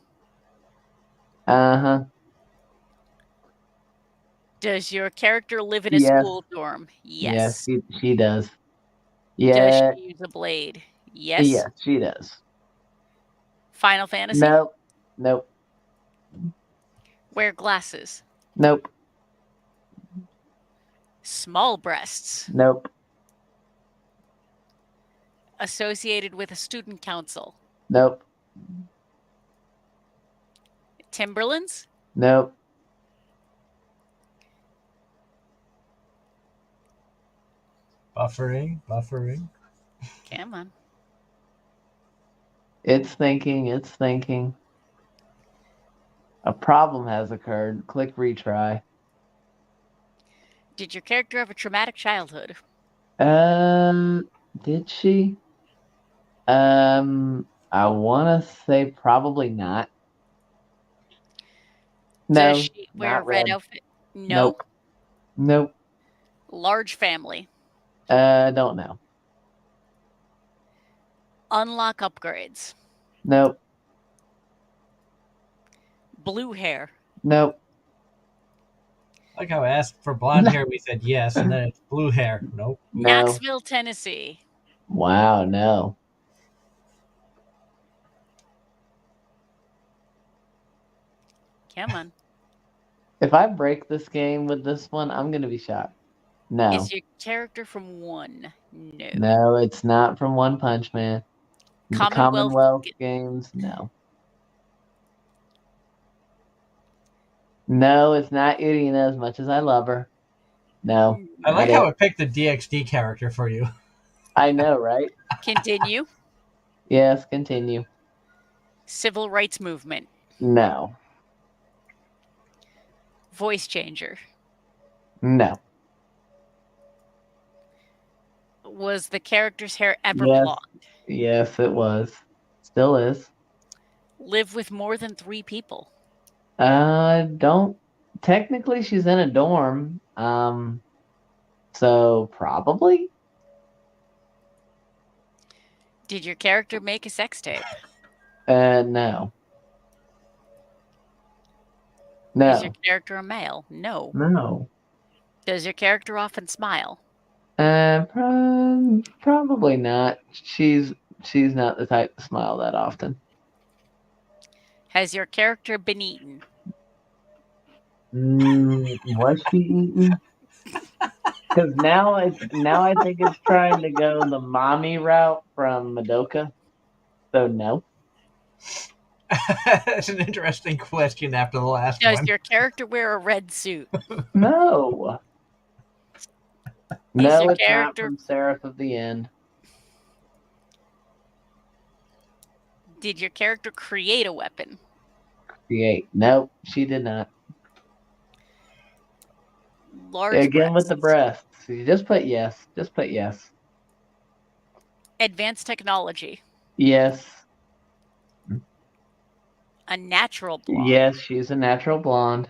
Uh-huh. Does your character live in a Yes. school dorm? Yes, Yes. she does. Does Yeah. she use a blade? Yes. Yes, she does. Final Fantasy? Nope. Nope. Wear glasses? Nope. Small breasts? Nope. Associated with a student council? Nope. Timberlands? Nope. Buffering. Come on. It's thinking. A problem has occurred. Click retry. Did your character have a traumatic childhood? Did she? I want to say probably not. Does No, she wear a not red red. outfit? No. Nope. Nope. Large family. Don't know. Unlock upgrades. Nope. Blue hair. Nope. Like how I asked for blonde hair, we said yes, and then it's blue hair. Nope. No. Knoxville, Tennessee. Wow, no. Come on. If I break this game with this one, I'm gonna be shocked. No. Is your character from one? No. No, it's not from One Punch Man. The Commonwealth. Commonwealth Games, no. No, it's not Irina as much as I love her. No, I not like how it. I picked the DXD character for you. I know, right? Continue. Yes, continue. Civil rights movement. No. Voice changer. No. Was the character's hair ever Yes. blonde? Yes, it was. Still is. Live with more than 3 people. Don't technically she's in a dorm. So probably? Did your character make a sex tape? No. Is your No. character a male? No. No. Does your character often smile? Probably not. She's not the type to smile that often. Has your character been eaten? Was she eaten? Because now I think it's trying to go the mommy route from Madoka. So no. That's an interesting question after the last Does one. your character wear a red suit? No. Is No, your it's not character from Seraph of the End. Did your character create a weapon? Create. Nope, she did not. Large Again with the breasts. breasts. You just put yes. Just put yes. Advanced technology. Yes. A natural blonde. Yes, she's a natural blonde.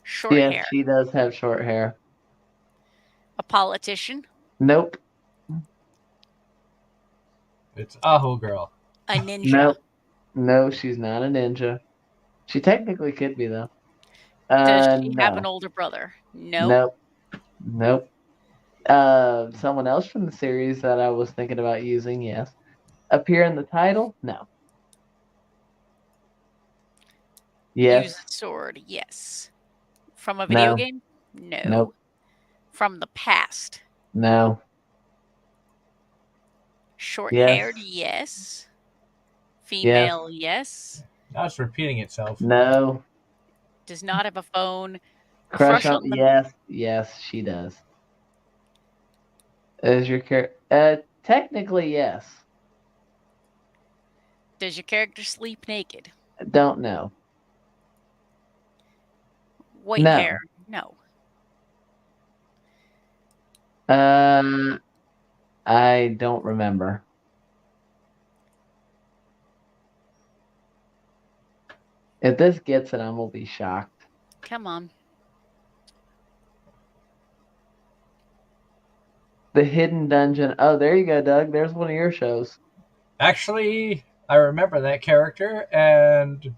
Short Yes, hair. she does have short hair. A politician. Nope. It's Aho Girl. A ninja. Nope. No, she's not a ninja. She technically could be though. Does she No. have an older brother? No. Nope. Nope. Someone else from the series that I was thinking about using, yes. Appear in the title? No. Yes. Use a sword? Yes. From a video No. game? No. Nope. From the past? No. Short Yes. haired? Yes. Female? Yes. Now it's repeating itself. No. Does not have a phone. Crush on the yes. Yes, she does. Is your character technically yes. Does your character sleep naked? Don't know. White No. hair? No. I don't remember. If this gets it, I'm gonna be shocked. Come on. The Hidden Dungeon. Oh, there you go, Doug. There's one of your shows. Actually, I remember that character, and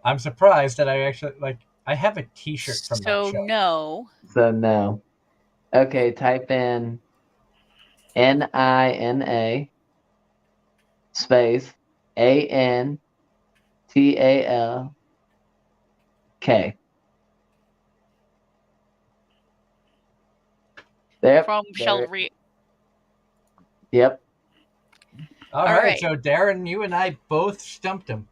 I'm surprised that I have a T-shirt from that So show. no. So no. Okay, type in NINA space ANTALK. There. From shall read. Yep. All right, right. so Darren, you and I both stumped him.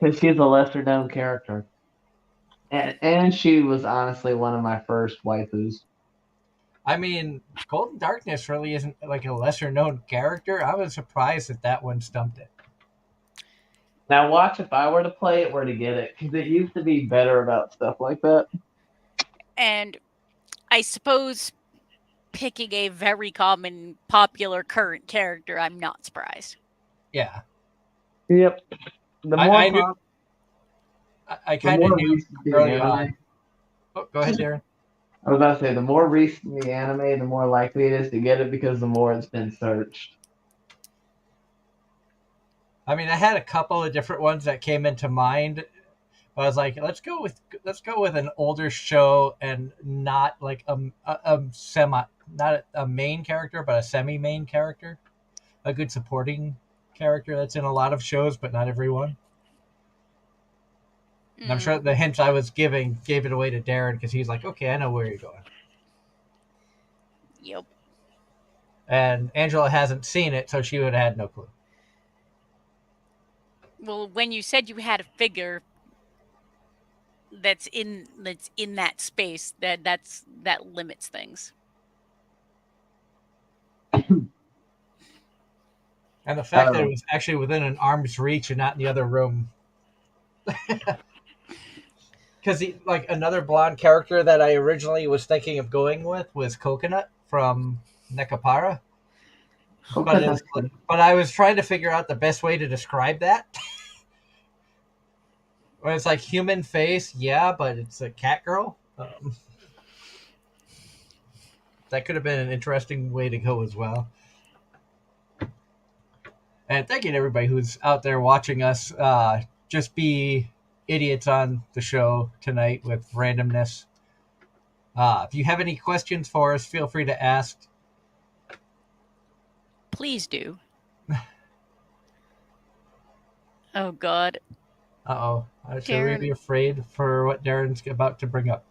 Because she's a lesser known character. And she was honestly one of my first waifus. I mean, Golden Darkness really isn't like a lesser known character. I was surprised that one stumped it. Now watch if I were to play it, were to get it, because it used to be better about stuff like that. And I suppose picking a very common, popular current character, I'm not surprised. Yeah, Yep. The more I knew. pop, I the kind of more knew recent the early on. anime. Oh, go ahead, Darren. I was about to say, the more recent the anime, the more likely it is to get it because the more it's been searched. I mean, I had a couple of different ones that came into mind. But I was like, let's go with an older show and not like a semi not a main character, but a semi main character, a good supporting character that's in a lot of shows, but not every one. And I'm sure Mm, the hints I was giving gave it away to Darren because he's like, okay, I know where you're going. yep. And Angela hasn't seen it, so she would have had no clue. Well, when you said you had a figure that's in that space, that limits things. And the fact that it Oh, was actually within an arm's reach and not in the other room. Because like another blonde character that I originally was thinking of going with was Coconut from Nekapara. But coconut. but I was trying to figure out the best way to describe that. When it's like human face, yeah, but it's a cat girl. That could have been an interesting way to go as well. And thank you to everybody who's out there watching us just be idiots on the show tonight with randomness. If you have any questions for us, feel free to ask. Please do. Oh God, Should we be Darren. afraid for what Darren's about to bring up?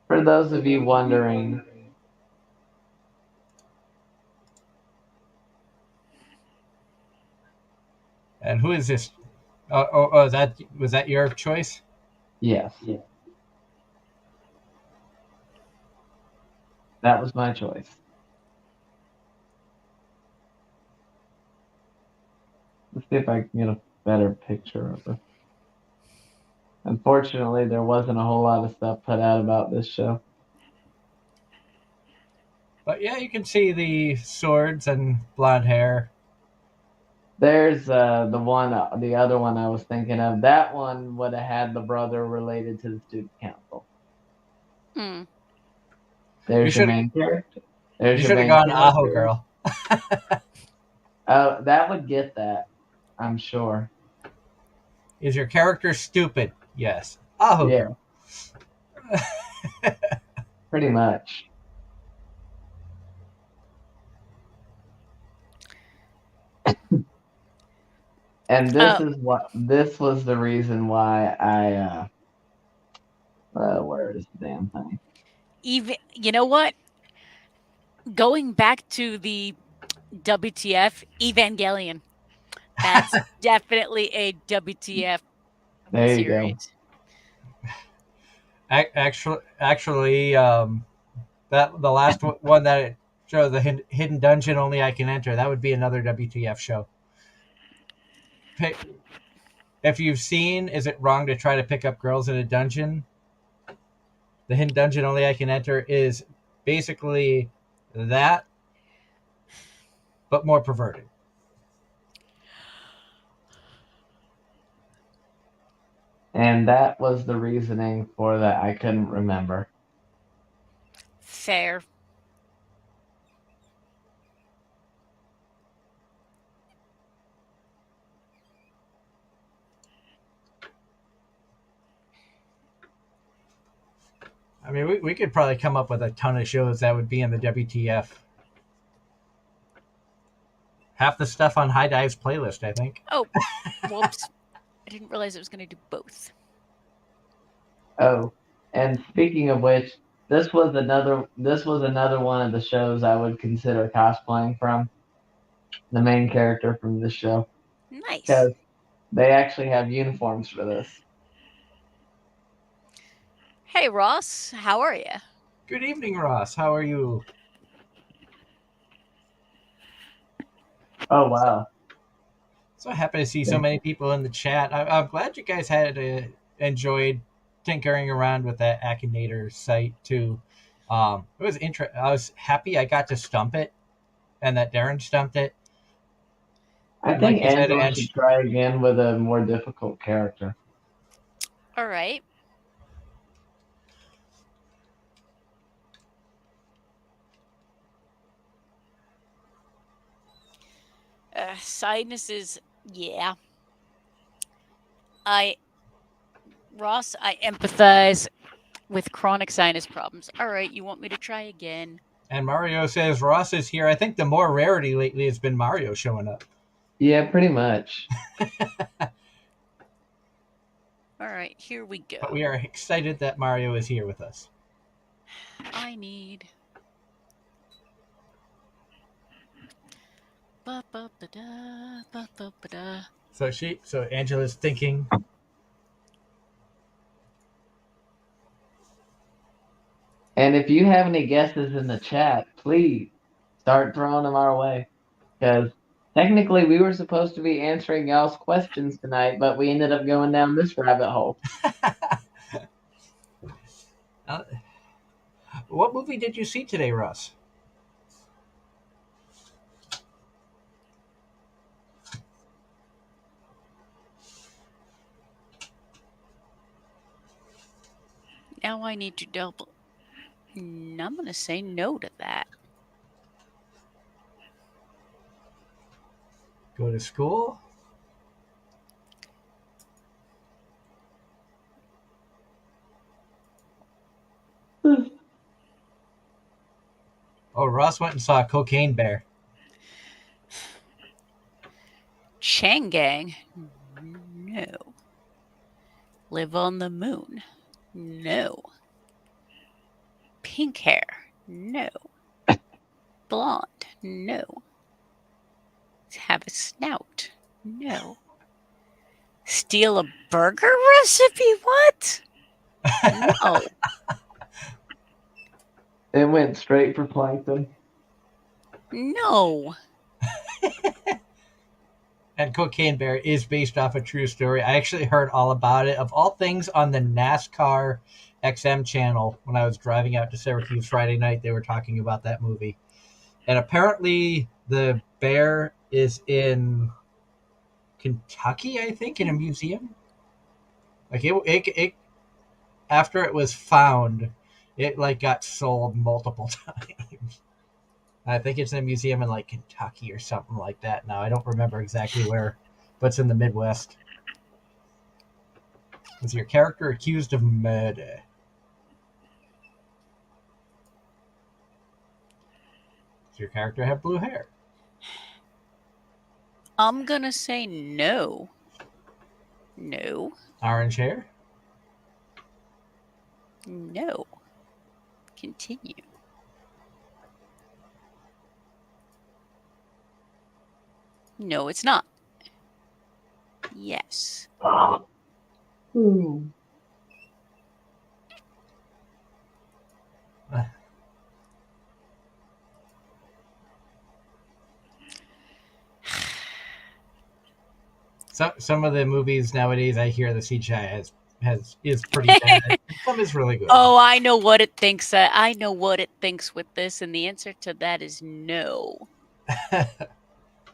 For those of you wondering, And who is this? That was that your choice? yes, that was my choice. Let's see if I can get a better picture of her. Unfortunately, there wasn't a whole lot of stuff put out about this show. But yeah, you can see the swords and blonde hair. There's the other one I was thinking of. That one would have had the brother related to the student council. Hmm. You There's your should main character. you There's your should have main gone Aho character. girl. Oh, that would get that, I'm sure. Is your character stupid? Yes. Aho Yeah, girl. pretty much. And Uh, this was the reason why where is the damn thing? even you know what? Going back to the WTF Evangelion, that's definitely a WTF There you go. series. Actually, that the last one that it shows the hidden dungeon only I can enter. That would be another WTF show. If you've seen, is it wrong to try to pick up girls in a dungeon? The hidden dungeon only I can enter is basically that, but more perverted. And that was the reasoning for that I couldn't remember. Fair. I mean, we could probably come up with a ton of shows that would be in the WTF. Half the stuff on High Dive's playlist, I think. Oh, whoops. I didn't realize it was going to do both. Oh, and speaking of which, this was another one of the shows I would consider cosplaying from the main character from this show Nice. because they actually have uniforms for this. Hey, Ross, how are you? Good evening, Ross. How are you? Oh wow. So happy to see so many people in the chat. I'm glad you guys had enjoyed tinkering around with that Akinator site too. It was I was happy I got to stump it, and that Darren stumped it. I And like think you said, Angela should try again with a more difficult character. All right. Sinuses, yeah. I, Ross, I empathize with chronic sinus problems. All right, you want me to try again? and Mario says Ross is here. I think the more rarity lately has been Mario showing up. Yeah, pretty much. All right, here we go. But we are excited that Mario is here with us. I need. Ba-ba-ba-da, ba-ba-ba-da. So Angela's thinking. And if you have any guesses in the chat, please start throwing them our way. Because technically we were supposed to be answering y'all's questions tonight, but we ended up going down this rabbit hole. uh, what movie did you see today, Russ? Now I need to double. I'm going to say no to that. Go to school? Oh, Ross went and saw Cocaine Bear. Changang? No. Live on the moon? No. Pink hair? No. Blonde? No. Have a snout? No. Steal a burger recipe? What? No. It went straight for Plankton. No. And Cocaine Bear is based off a true story. I actually heard all about it, of all things, on the NASCAR XM channel when I was driving out to Syracuse Friday night. They were talking about that movie. And apparently the bear is in Kentucky, I think, in a museum. Like it after it was found, it like got sold multiple times. I think it's in a museum in like Kentucky or something like that. Now I don't remember exactly where, but it's in the Midwest. Was your character accused of murder? Does your character have blue hair? I'm gonna say no. No. Orange hair? No. Continue. No, it's not. Yes. Ooh. So, some of the movies nowadays, I hear the CGI is pretty bad. Some is really good. Oh, I know what it thinks. I know what it thinks with this, and the answer to that is no.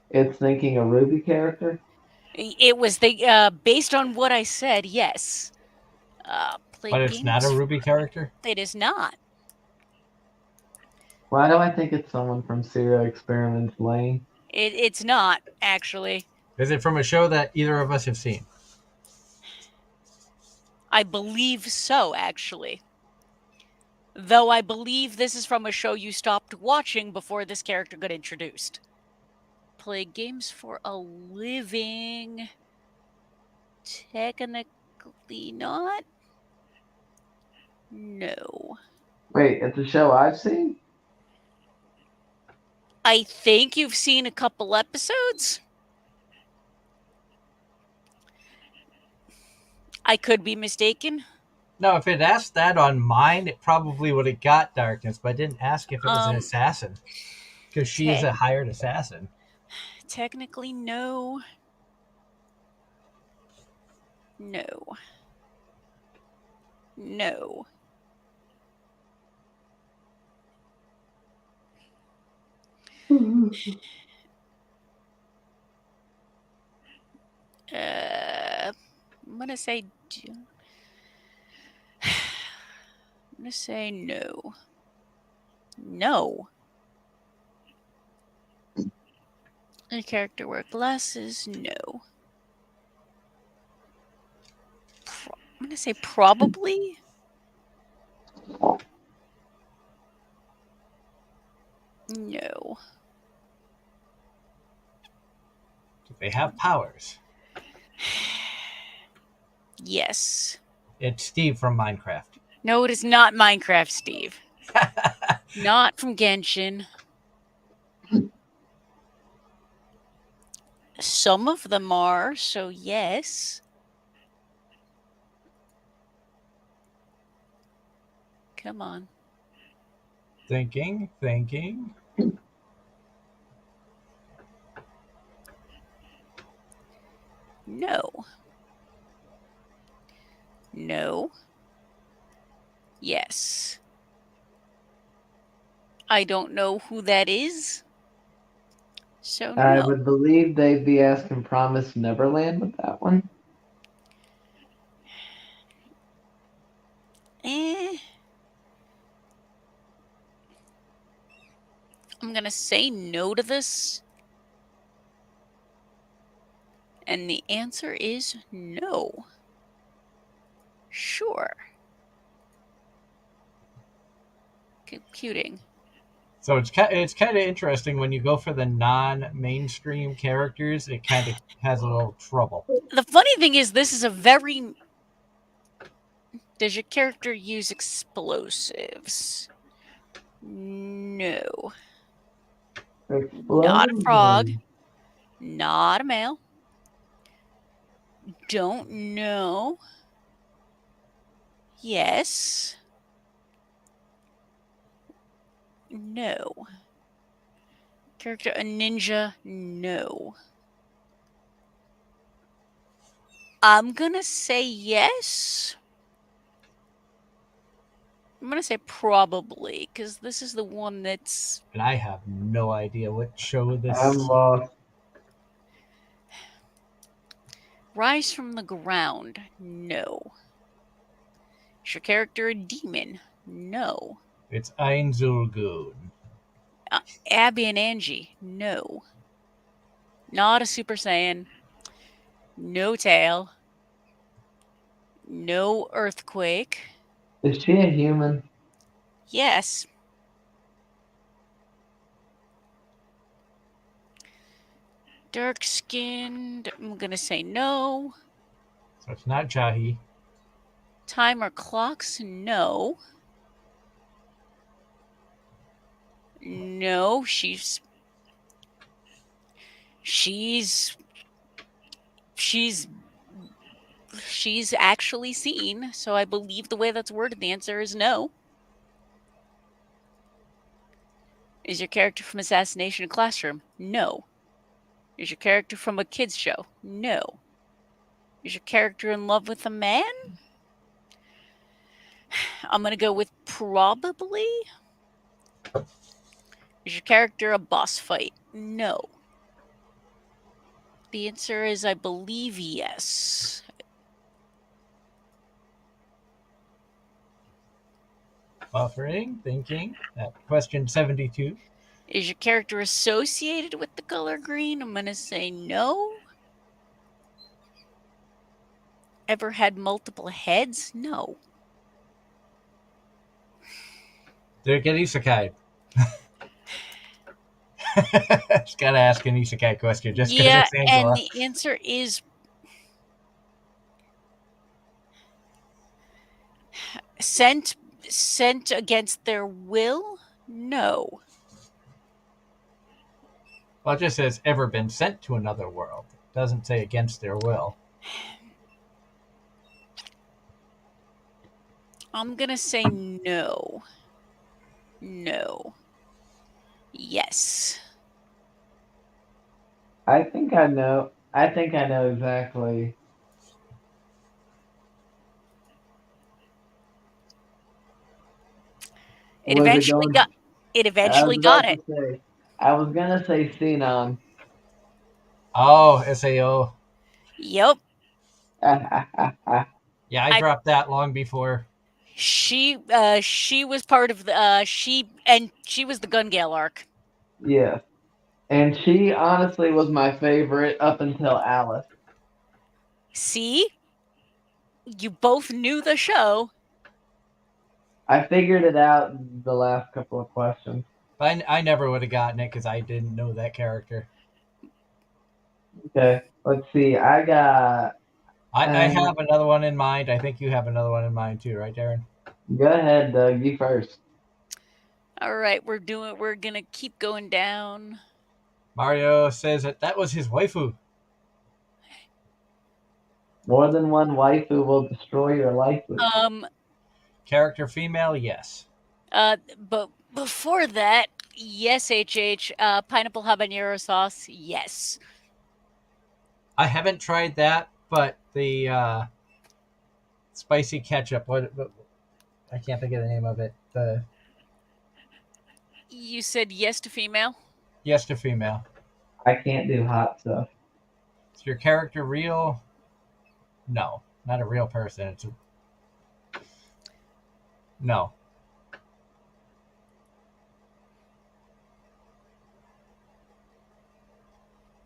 It's thinking a Ruby character? It was based on what I said. Yes. Play But it's not a games. Ruby character? It is not. Why do I think it's someone from Serial Experiments Lane? It's not actually. Is it from a show that either of us have seen? I believe so, actually. Though I believe this is from a show you stopped watching before this character got introduced. Play games for a living. Technically not. No. Wait, it's a show I've seen? I think you've seen a couple episodes. I could be mistaken. No, if it asked that on mine, it probably would have got darkness, but I didn't ask if it was an Um, assassin. Because she is a hired assassin. technically, no. No. No. I'm gonna say. I'm gonna say no. No. The character wear glasses? No. I'm gonna say probably. No. They have powers. Yes. It's Steve from Minecraft. No, it is not Minecraft, Steve. Not from Genshin. Some of them are, so yes. Come on. Thinking. No. No. Yes. I don't know who that is. So I no. would believe they'd be asking Promise Neverland with that one. Eh. I'm gonna say no to this. And the answer is no. Sure. Computing. So it's kind of interesting when you go for the non-mainstream characters. It kind of has a little trouble. The funny thing is, this is a very. Does your character use explosives? No. Not a frog. Explosion. Not a male. Don't know. Yes. No. Character a ninja? No. I'm gonna say yes. I'm gonna say probably, because this is the one that's. And I have no idea what show this I'm is. lost. Rise from the ground? No. Is your character a demon? No. It's Einzulgun. Abby and Angie? No. Not a Super Saiyan. No tail. No earthquake. Is she a human? Yes. Dark skinned. I'm gonna say no. So it's not Jahi. Timer clocks? No. No, she's actually seen, so I believe the way that's worded, the answer is no. Is your character from Assassination Classroom? No. Is your character from a kids show? No. Is your character in love with a man? I'm gonna go with probably. Is your character a boss fight? No. The answer is, I believe, yes. Buffering, thinking. Question 72. Is your character associated with the color green? I'm going to say no. Ever had multiple heads? No. Did it get isekai? Just gotta ask an isekai question just because Yeah, it's Angela. and the answer is sent against their will? No. Well, it just says ever been sent to another world. It doesn't say against their will. I'm gonna say no. No. Yes. I think I know. I think I know exactly. It Was it eventually going? got it I eventually was got about it. to say. I was gonna say Xenon. Oh, Sao. Yep. Yeah, I I dropped that long before. she was part of the she was the Gun Gale arc. Yes, and she honestly was my favorite up until Alice. See? You both knew the show. I figured it out in the last couple of questions. But I never would have gotten it because I didn't know that character. Okay, let's see. I got. I Uh, have another one in mind. I think you have another one in mind too, right, Darren? Go ahead, Doug. You first. All right, we're going to keep going down. Mario says that was his waifu. More than one waifu will destroy your life. Um Character female, yes. but before that, yes, HH, pineapple habanero sauce. Yes. I haven't tried that, but the spicy ketchup. What? I can't think of the name of it. The You said yes to female? yes to female. I can't do hot stuff. Is your character real? No, not a real person. No.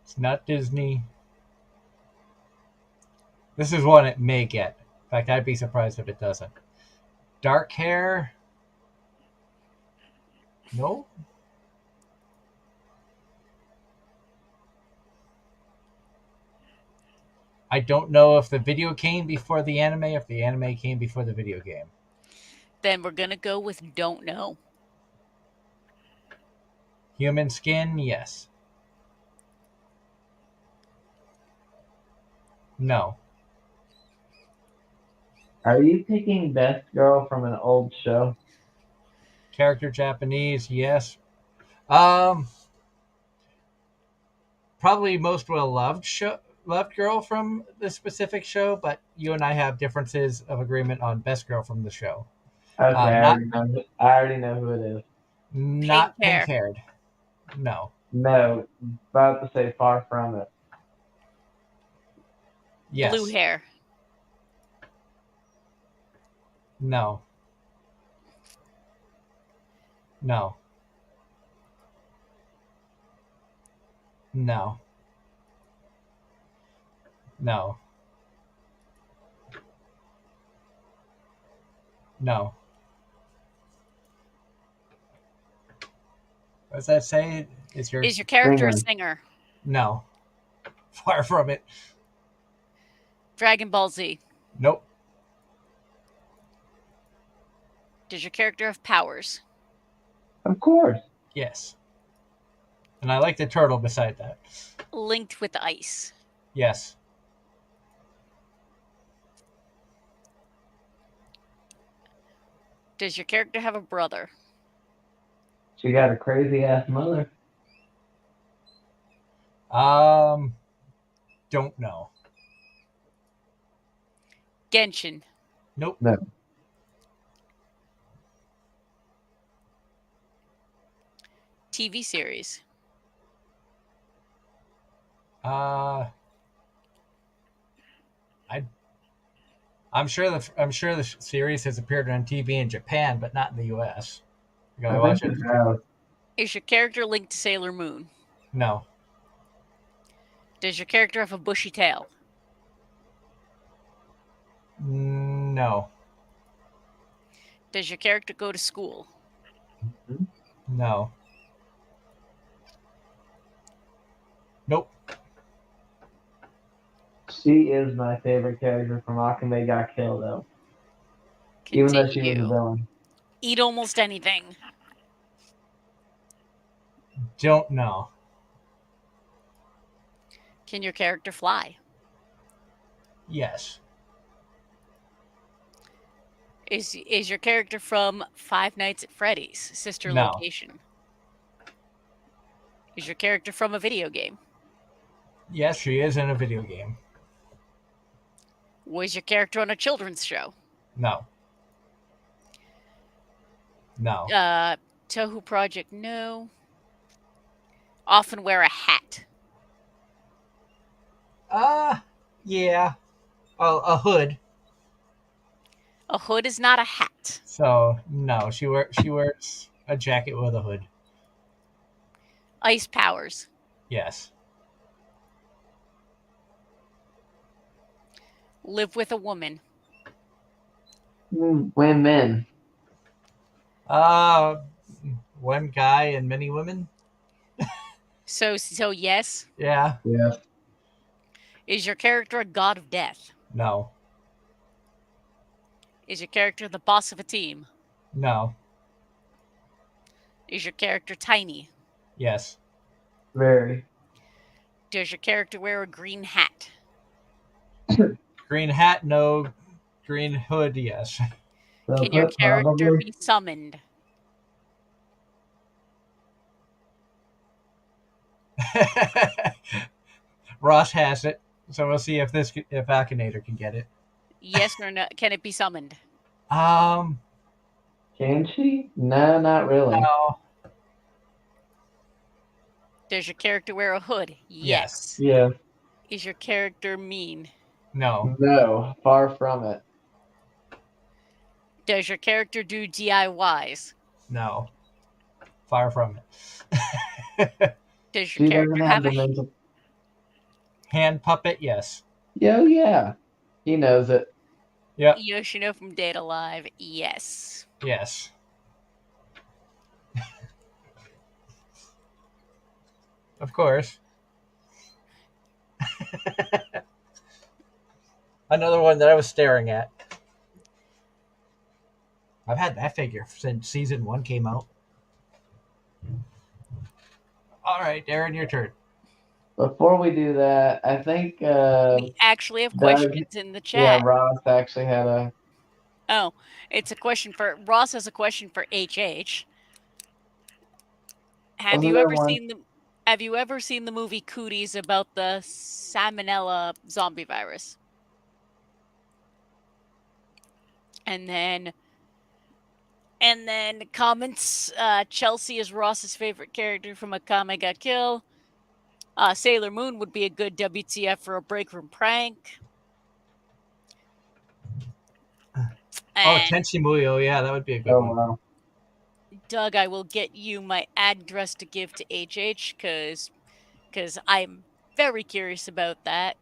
It's not Disney. This is one it may get. In fact, I'd be surprised if it doesn't. Dark hair? No. I don't know if the video came before the anime, if the anime came before the video game. Then we're going to go with don't know. Human skin? Yes. No. Are you picking best girl from an old show? Character Japanese? Yes. Um, Probably most well loved girl from the specific show, but you and I have differences of agreement on best girl from the show. Okay, Not I already know who it is. Pink not pink hair, haired. No. No, about to say far from it. blue Yes. hair. No. No. No. No. No. What does that say? Is your Is your character a Singer. singer? no? Far from it. Dragon Ball Z. Nope. Does your character have powers? Of course. Yes. And I like the turtle beside that. Linked with ice. Yes. Does your character have a brother? She got a crazy ass mother. Um. Don't know. Genshin. Nope. No. TV series. Uh. I. I'm sure the series has appeared on TV in Japan, but not in the U.S. You gotta I watch think it. it has. Is your character linked to Sailor Moon? No. Does your character have a bushy tail? No. Does your character go to school? No. Nope. She is my favorite character from Akame got killed though. Even though she was a Continue. villain. Eat almost anything. Don't know. Can your character fly? Yes. Is your character from Five Nights at Freddy's, sister No. location? Is your character from a video game? Yes, she is in a video game. Was your character on a children's show? No. No. Tohu Project, no. Often wear a hat. Yeah. A hood. A hood is not a hat. So no, she wears a jacket with a hood. Ice powers. Yes. Live with a woman. Women. Uh, one guy and many women. So yes. Yeah. Yes. Is your character a god of death? No. Is your character the boss of a team? No. Is your character tiny? Yes. Very. Does your character wear a green hat? Green hat, no. Green hood, yes. So Can your put character probably. be summoned? Ross has it, so we'll see if Akinator can get it. Yes or no? Can it be summoned? Um, Can she? No, not really. no. Does your character wear a hood? Yes. Yeah. Is your character mean? No. No, far from it. Does your character do DIYs? No. Far from it. Does She your doesn't character have have the a mental. Hand puppet, yes. Yeah. He knows it. Yep. Yoshino from Data Live? Yes. Yes. Of course. Another one that I was staring at. I've had that figure since season 1 came out. All right, Darren, your turn. Before we do that, I think We actually have Doug, questions in the yeah, chat. Ross actually had a. Oh, it's a question for Ross has a question for HH. Have Wasn't you there ever one? seen the Have you ever seen the movie Cooties about the Salmonella zombie virus? And then comments, Chelsea is Ross's favorite character from Akame ga Kill. Sailor Moon would be a good WTF for a break room prank. And Tenchi Muyo, yeah, that would be a good Oh one. wow. Doug, I will get you my address to give to HH because I'm very curious about that.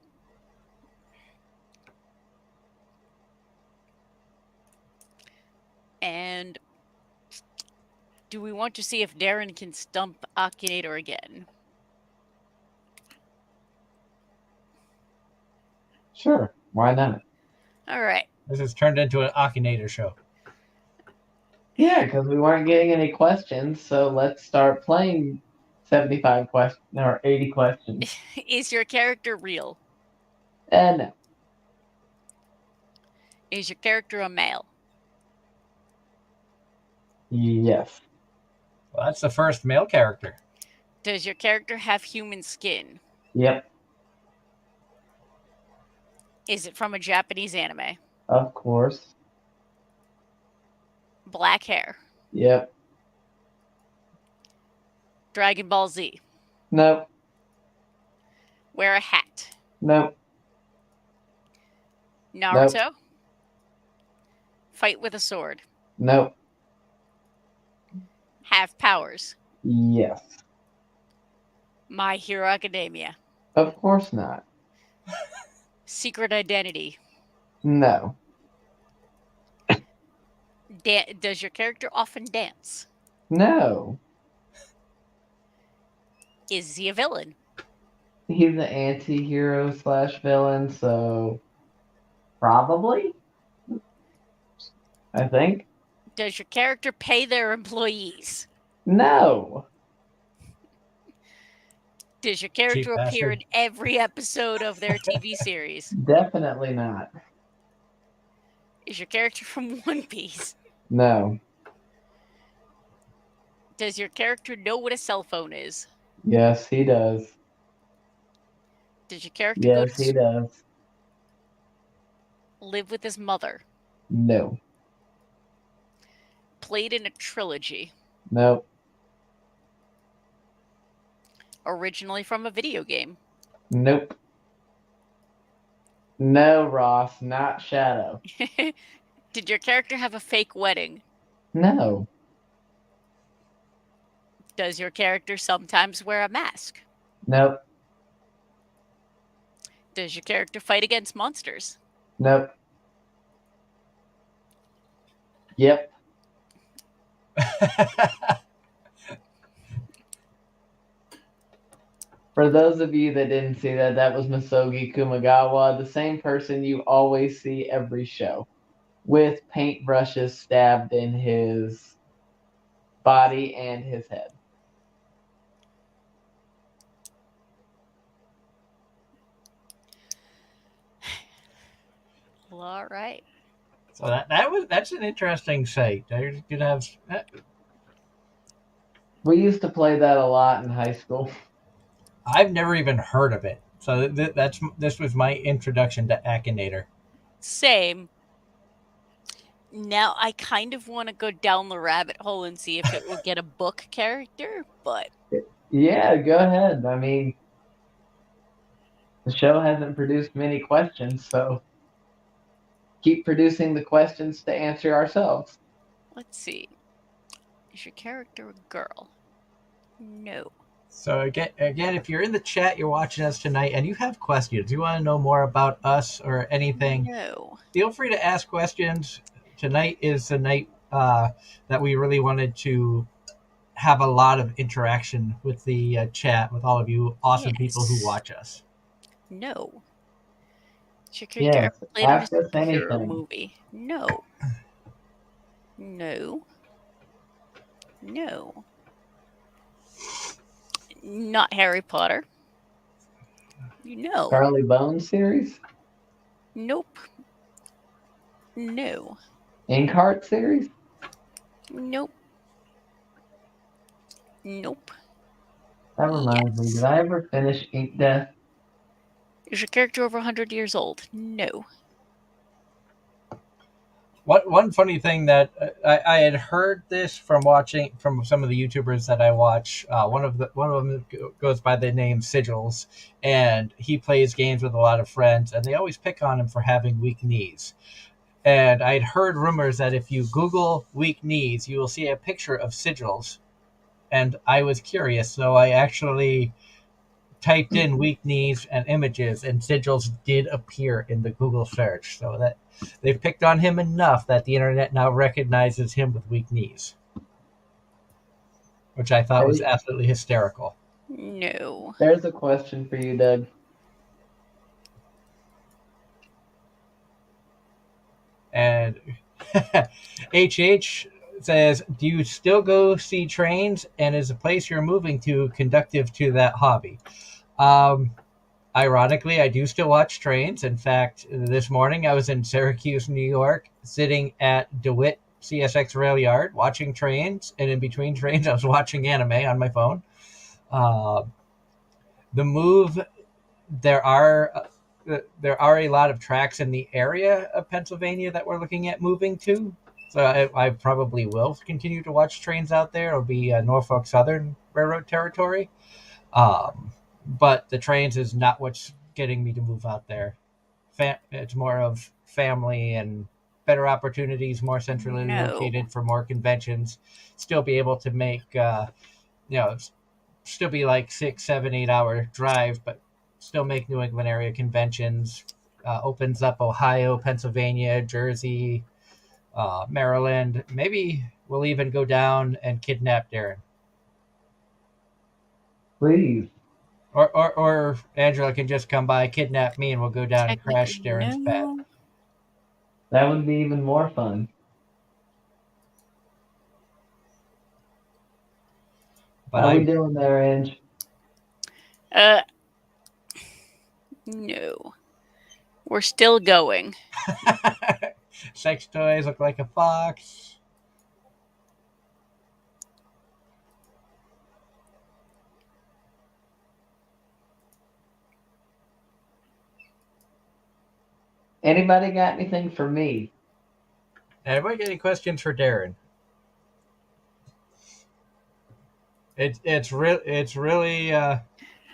And do we want to see if Darren can stump Akinator again? Sure, why not? All right. This has turned into an Akinator show. Yeah, because we weren't getting any questions, so let's start playing 75 questions or 80 questions. Is your character real? No. Is your character a male? Yes. Well, that's the first male character. Does your character have human skin? Yep. Is it from a Japanese anime? Of course. Black hair? Yep. Dragon Ball Z? Nope. Wear a hat? Nope. Naruto? Nope. Fight with a sword? Nope. Have powers? Yes. My Hero Academia? Of course not. Secret identity? No. Does your character often dance? No. Is he a villain? He's the anti-hero slash villain, so probably. I think. Does your character pay their employees? No. Does your character Cheap appear bastard. in every episode of their TV series? Definitely not. Is your character from One Piece? No. Does your character know what a cell phone is? Yes, he does. Does your character Yes, he does. live with his mother? No. Played in a trilogy? Nope. Originally from a video game? Nope. No, Ross, not Shadow. Did your character have a fake wedding? No. Does your character sometimes wear a mask? Nope. Does your character fight against monsters? Nope. Yep. For those of you that didn't see that, that was Masogi Kumagawa, the same person you always see every show, with paintbrushes stabbed in his body and his head. Well, all right. So that's an interesting site. You're gonna have. We used to play that a lot in high school. I've never even heard of it. So this was my introduction to Akinator. Same. Now I kind of want to go down the rabbit hole and see if it will get a book character, but Yeah, go ahead. I mean, the show hasn't produced many questions, so keep producing the questions to answer ourselves. let's see. Is your character a girl? No. So again, if you're in the chat, you're watching us tonight, and you have questions, you want to know more about us or anything, No. feel free to ask questions. Tonight is the night that we really wanted to have a lot of interaction with the chat with all of you awesome people who Yes. watch us. No. Is your character Yes, ever played in a ask us superhero anything. movie? No. No. No. Not Harry Potter. No. Charlie Bones series? Nope. No. Inkheart series? Nope. Nope. That reminds me, Yes. did I ever finish Ink Death? Is your character over 100 years old? No. One funny thing that I had heard this from watching from some of the YouTubers that I watch. One of them goes by the name Sigils, and he plays games with a lot of friends, and they always pick on him for having weak knees. And I'd heard rumors that if you Google weak knees, you will see a picture of Sigils. And I was curious, so I actually typed in weak knees and images, and Sigils did appear in the Google search. So that they've picked on him enough that the internet now recognizes him with weak knees, which I thought was absolutely hysterical. No. There's a question for you, Doug. And HH says, "Do you still go see trains? And is the place you're moving to conducive to that hobby?" Ironically, I do still watch trains. In fact, this morning I was in Syracuse, New York, sitting at DeWitt CSX Rail Yard watching trains, and in between trains I was watching anime on my phone. The move, there are a lot of tracks in the area of Pennsylvania that we're looking at moving to. So I probably will continue to watch trains out there. It'll be Norfolk Southern Railroad territory. But the trains is not what's getting me to move out there. It's more of family and better opportunities, more centrally No. located for more conventions. Still be able to make, still be like 6, 7, 8 hour drive, but still make New England area conventions. Opens up Ohio, Pennsylvania, Jersey, Maryland. Maybe we'll even go down and kidnap Darren. Please. Or Angela can just come by, kidnap me, and we'll go down and crash Darren's pad. No. That would be even more fun. But How we doing there, Ange? No. We're still going. Sex toys look like a fox. Anybody got anything for me? Anybody got any questions for Darren? It's really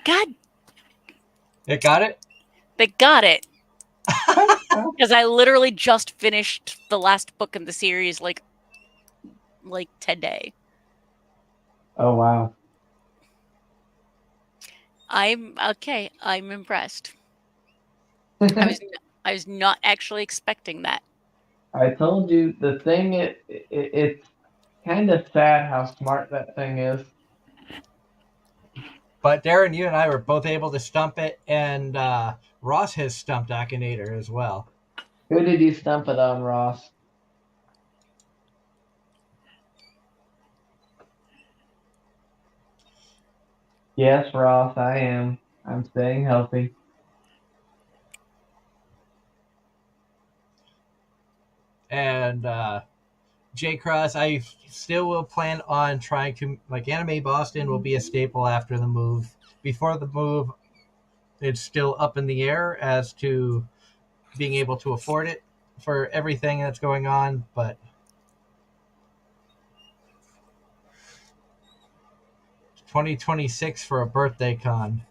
God, it got it. they got it. Because I literally just finished the last book in the series like today. Oh wow. I'm okay. I'm impressed. I was I was not actually expecting that. I told you the thing. It's kind of sad how smart that thing is. But Darren, you and I were both able to stump it, and Ross has stumped Akinator as well. Who did you stump it on, Ross? Yes, Ross, I am. I'm staying healthy. And J Cross, I still will plan on trying to like Anime Boston will be a staple after the move. Before the move, it's still up in the air as to being able to afford it for everything that's going on, but 2026 for a birthday con.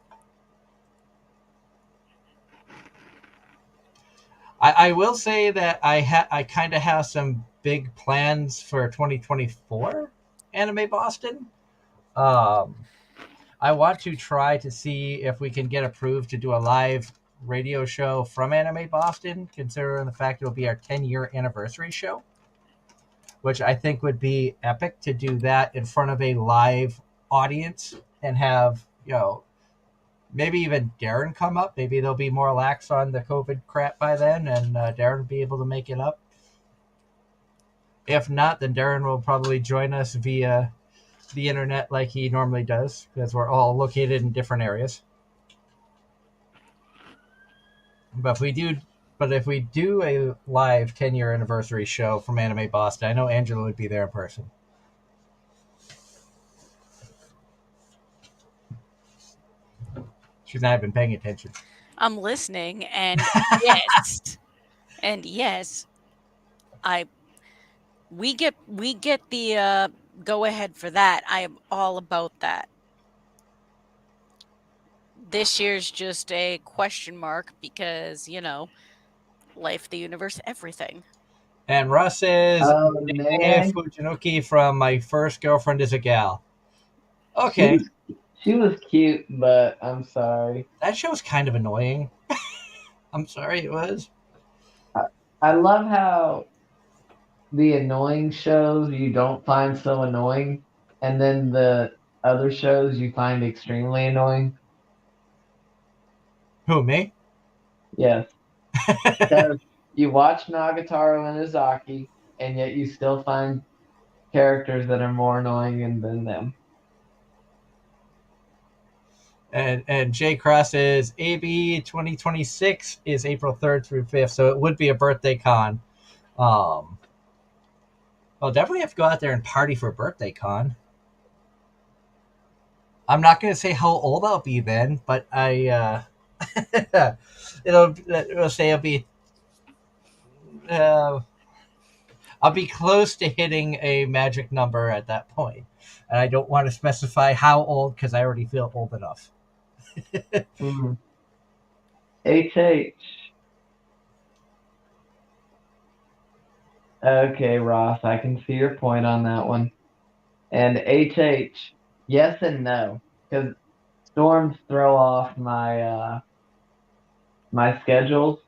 I will say that I kind of have some big plans for 2024 Anime Boston. Um, I want to try to see if we can get approved to do a live radio show from Anime Boston, considering the fact it'll be our 10-year anniversary show, which I think would be epic to do that in front of a live audience and have, maybe even Darren come up. Maybe they'll be more lax on the COVID crap by then, and Darren will be able to make it up. If not, then Darren will probably join us via the internet like he normally does, because we're all located in different areas. But if we do a live 10-year anniversary show from Anime Boston, I know Angela would be there in person. She's not even paying attention. I'm listening, and yes, and yes, I we get the go ahead for that. I am all about that. This year's just a question mark because, life, the universe, everything. And Russ says, Oh "Hey, man, Fujinoki from My First Girlfriend is a Gal." she Okay, was she was cute, but I'm sorry. that show's kind of annoying. I'm sorry it was. I, I love how the annoying shows you don't find so annoying, and then the other shows you find extremely annoying. Who, me? Yes, because you watch Nagatoro and Izaki, and yet you still find characters that are more annoying than them. And J Cross is AB 2026 is April 3rd through 5th, so it would be a birthday con. Um, I'll definitely have to go out there and party for birthday con. I'm not going to say how old I'll be then, but it'll say uh, I'll be close to hitting a magic number at that point, and I don't want to specify how old because I already feel old enough. Mm. HH. Okay, Ross, I can see your point on that one. And HH, yes and no, because storms throw off my schedules,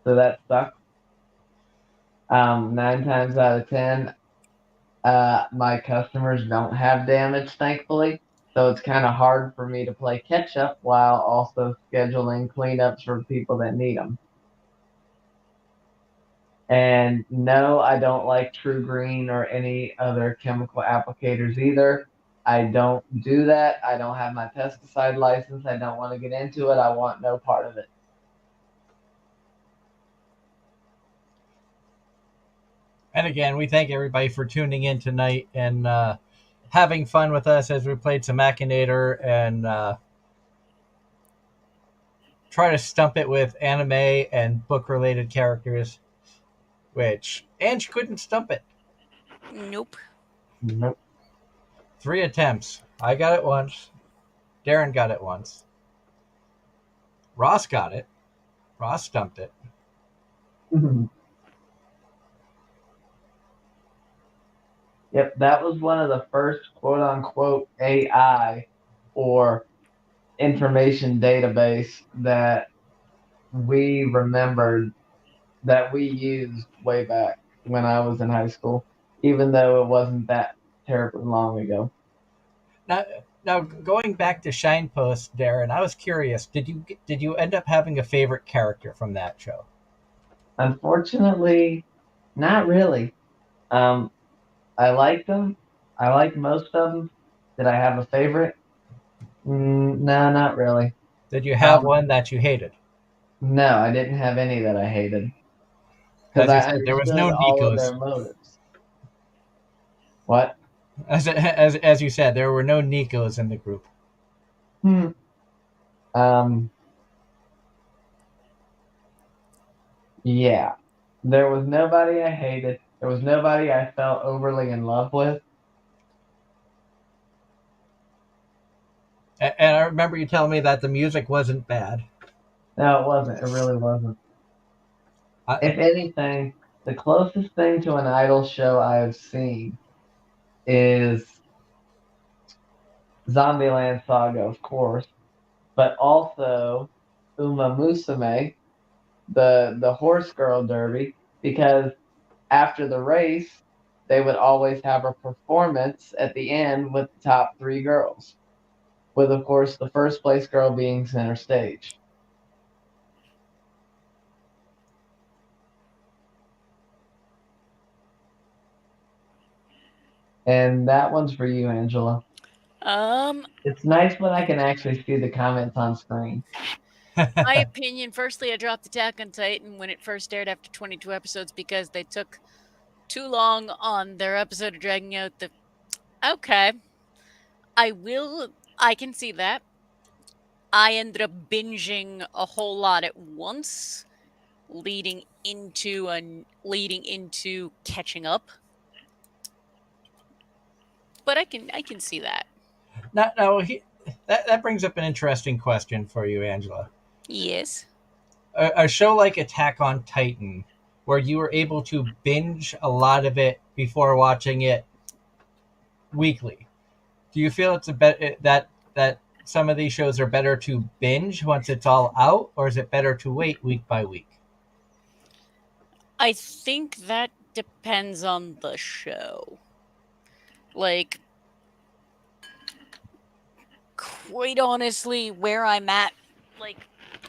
so that sucks. 9 times out of 10, my customers don't have damage, thankfully. So it's kind of hard for me to play catch up while also scheduling cleanups for people that need them. And no, I don't like True Green or any other chemical applicators either. I don't do that. I don't have my pesticide license. I don't want to get into it. I want no part of it. And again, we thank everybody for tuning in tonight and having fun with us as we played some Machinator and try to stump it with anime and book related characters, which Ange couldn't stump it. Nope. Nope. 3 attempts. I got it once. Darren got it once. Ross got it. Ross stumped it. Yep, that was one of the first quote unquote AI or information database that we remembered that we used way back when I was in high school, even though it wasn't that terribly long ago. Now, now going back to Shinepost, Darren, I was curious. Did you end up having a favorite character from that show? Unfortunately, not really. Um, I liked them. I liked most of them. Did I have a favorite? No, not really. Did you have Um, one that you hated? no, I didn't have any that I hated because As you I said, there was no understood all of Nikos. their motives. What? As you said, there were no Nikos in the group. Hmm. Um, yeah. There was nobody I hated. There was nobody I felt overly in love with. And I remember you telling me that the music wasn't bad. No, it wasn't. It really wasn't. I, If anything, the closest thing to an idol show I have seen is Zombieland Saga, of course, but also Uma Musume, the horse girl derby, because after the race, they would always have a performance at the end with the top three girls, with of course the first place girl being center stage. And that one's for you, Angela. Um, It's nice when I can actually see the comments on screen. my opinion, firstly, I dropped Attack on Titan when it first aired after 22 episodes because they took too long on their episode of dragging out the. Okay, I can see that. I ended up binging a whole lot at once, leading into catching up. But I can see that. that brings up an interesting question for you, Angela. Yes. A show like Attack on Titan, where you were able to binge a lot of it before watching it weekly. Do you feel it's a bet that some of these shows are better to binge once it's all out, or is it better to wait week by week? I think that depends on the show. Like, quite honestly, where I'm at, like,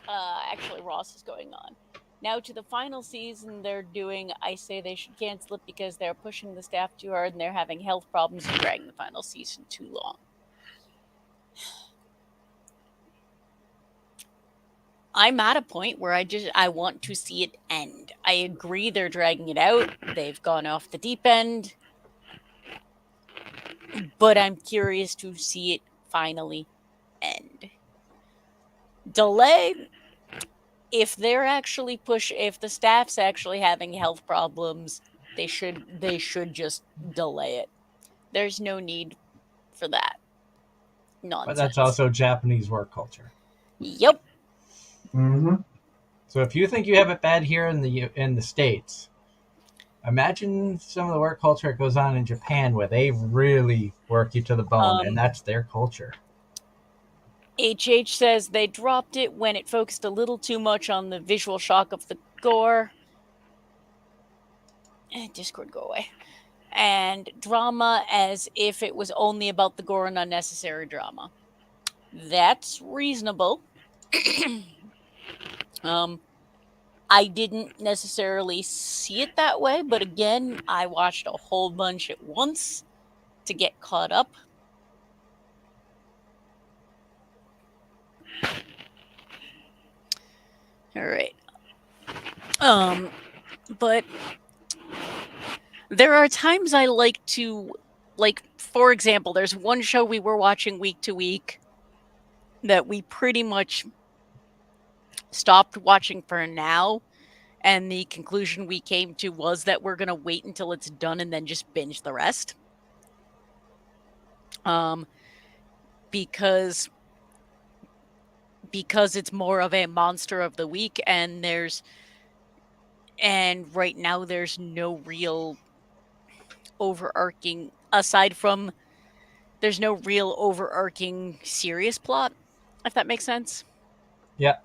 actually, Ross is going on. Now, to the final season, they're doing, I say they should cancel it because they're pushing the staff too hard and they're having health problems and dragging the final season too long. I'm at a point where I want to see it end. I agree they're dragging it out. They've gone off the deep end. But I'm curious to see it finally end. Delay, if the staff's actually having health problems, they should just delay it. There's no need for that But that's nonsense. also Japanese work culture. Yep. Mm-hmm. So if you think you have it bad here in the states, imagine some of the work culture that goes on in Japan, where they really work you to the bone, and Um, that's their culture. HH says they dropped it when it focused a little too much on the visual shock of the gore. Discord, go away. And drama as if it was only about the gore and unnecessary drama. That's reasonable. um, I didn't necessarily see it that way, but again, I watched a whole bunch at once to get caught up. All right. But There are times I like to, like, for example, there's one show we were watching week to week that we pretty much stopped watching for now, and the conclusion we came to was that we're gonna wait until it's done and then just binge the rest. Um, because it's more of a monster of the week, and right now there's no real overarching, aside from, there's no real overarching serious plot, if that makes sense. Yeah,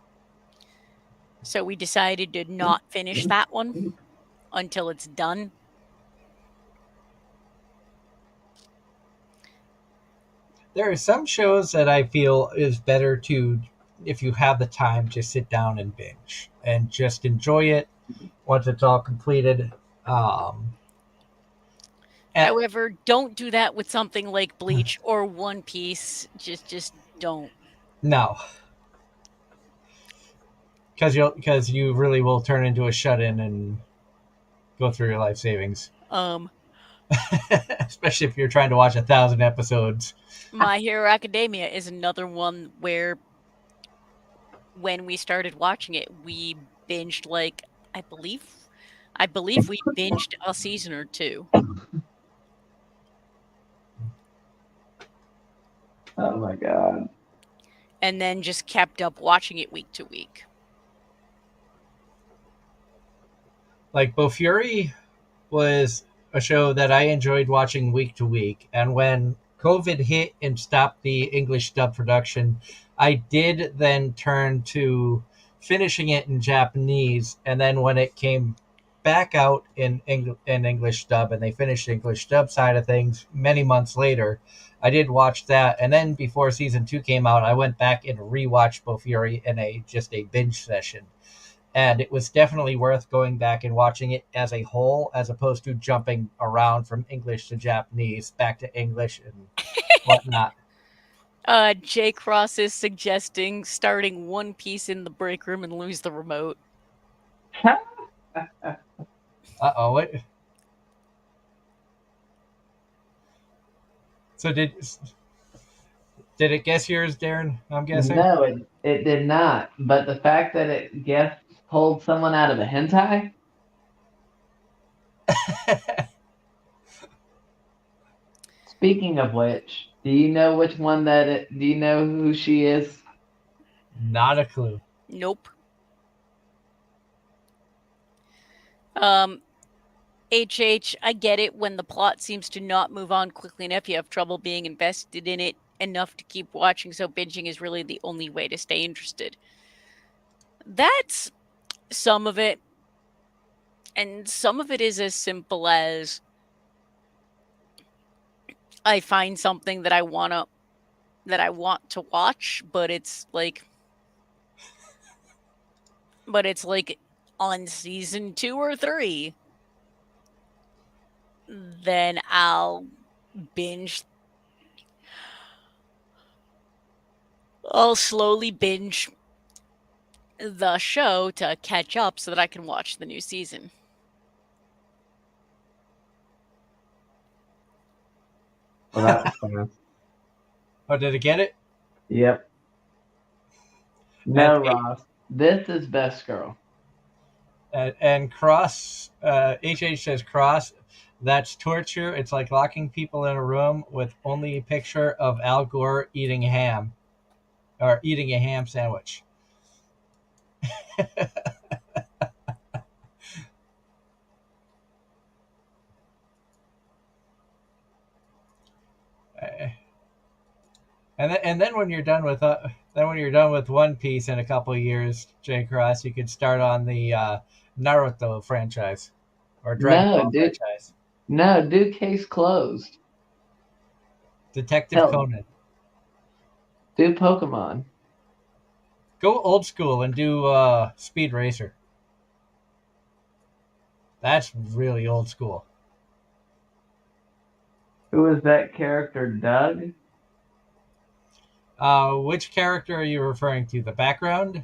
So we decided to not finish that one until it's done. there are some shows that I feel is better to, if you have the time, just sit down and binge and just enjoy it once it's all completed. Um, and, However, don't do that with something like Bleach or One Piece. Just don't. no, because you really will turn into a shut in and go through your life savings, Um, especially if you're trying to watch 1,000 episodes. My Hero Academia is another one where when we started watching it, we binged, like, I believe we binged a season or 2 Oh my god. and then just kept up watching it week to week. Like Bofuri was a show that I enjoyed watching week to week. And when COVID hit and stopped the English dub production, I did then turn to finishing it in Japanese. And then when it came back out in English dub and they finished the English dub side of things many months later, I did watch that. And then before season 2 came out, I went back and rewatched Bofuri in a binge session, and it was definitely worth going back and watching it as a whole as opposed to jumping around from English to Japanese back to English and whatnot. J Cross is suggesting starting One Piece in the break room and lose the remote. Uh-oh, what? So did it guess yours, Darren? I'm guessing. No, it did not. But the fact that it guess pulled someone out of a hentai. Speaking of which, do you know which one that do you know who she is? Not a clue. Nope. Um, HH, I get it when the plot seems to not move on quickly enough. You have trouble being invested in it enough to keep watching, so binging is really the only way to stay interested. That's some of it. And some of it is as simple as I find something that I want to watch, but it's like on season 2 or 3. Then binge I'll slowly binge the show to catch up so that I can watch the new season. Well, that's fine. Oh, did it get it? Yep. And No, Ross. This is Best Girl. and cross HH says cross. That's torture. It's like locking people in a room with only a picture of Al Gore eating ham or eating a ham sandwich. Uh, and then when you're done with One Piece in a couple of years, J Cross, you could start on the Naruto franchise or Dragon No, Ball dude. franchise. No, do case closed. Detective Hell, Conan. do Pokemon. Go old school and do Speed Racer. That's really old school. Who is that character, Doug? Which character are you referring to? The background?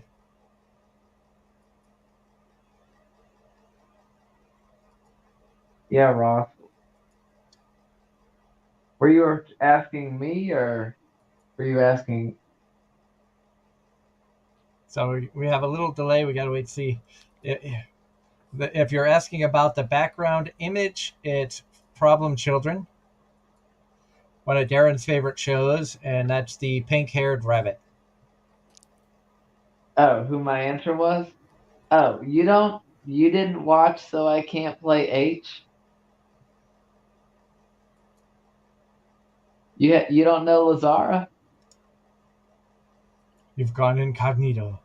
Yeah, Ross. Were you asking me or were you asking? So we have a little delay. We got to wait to see. If you're asking about the background image, it's Problem Children, one of Darren's favorite shows, and that's the pink-haired rabbit. Oh, who my answer was? Oh, you didn't watch, so I can't play H. You don't know Lazara? You've gone incognito.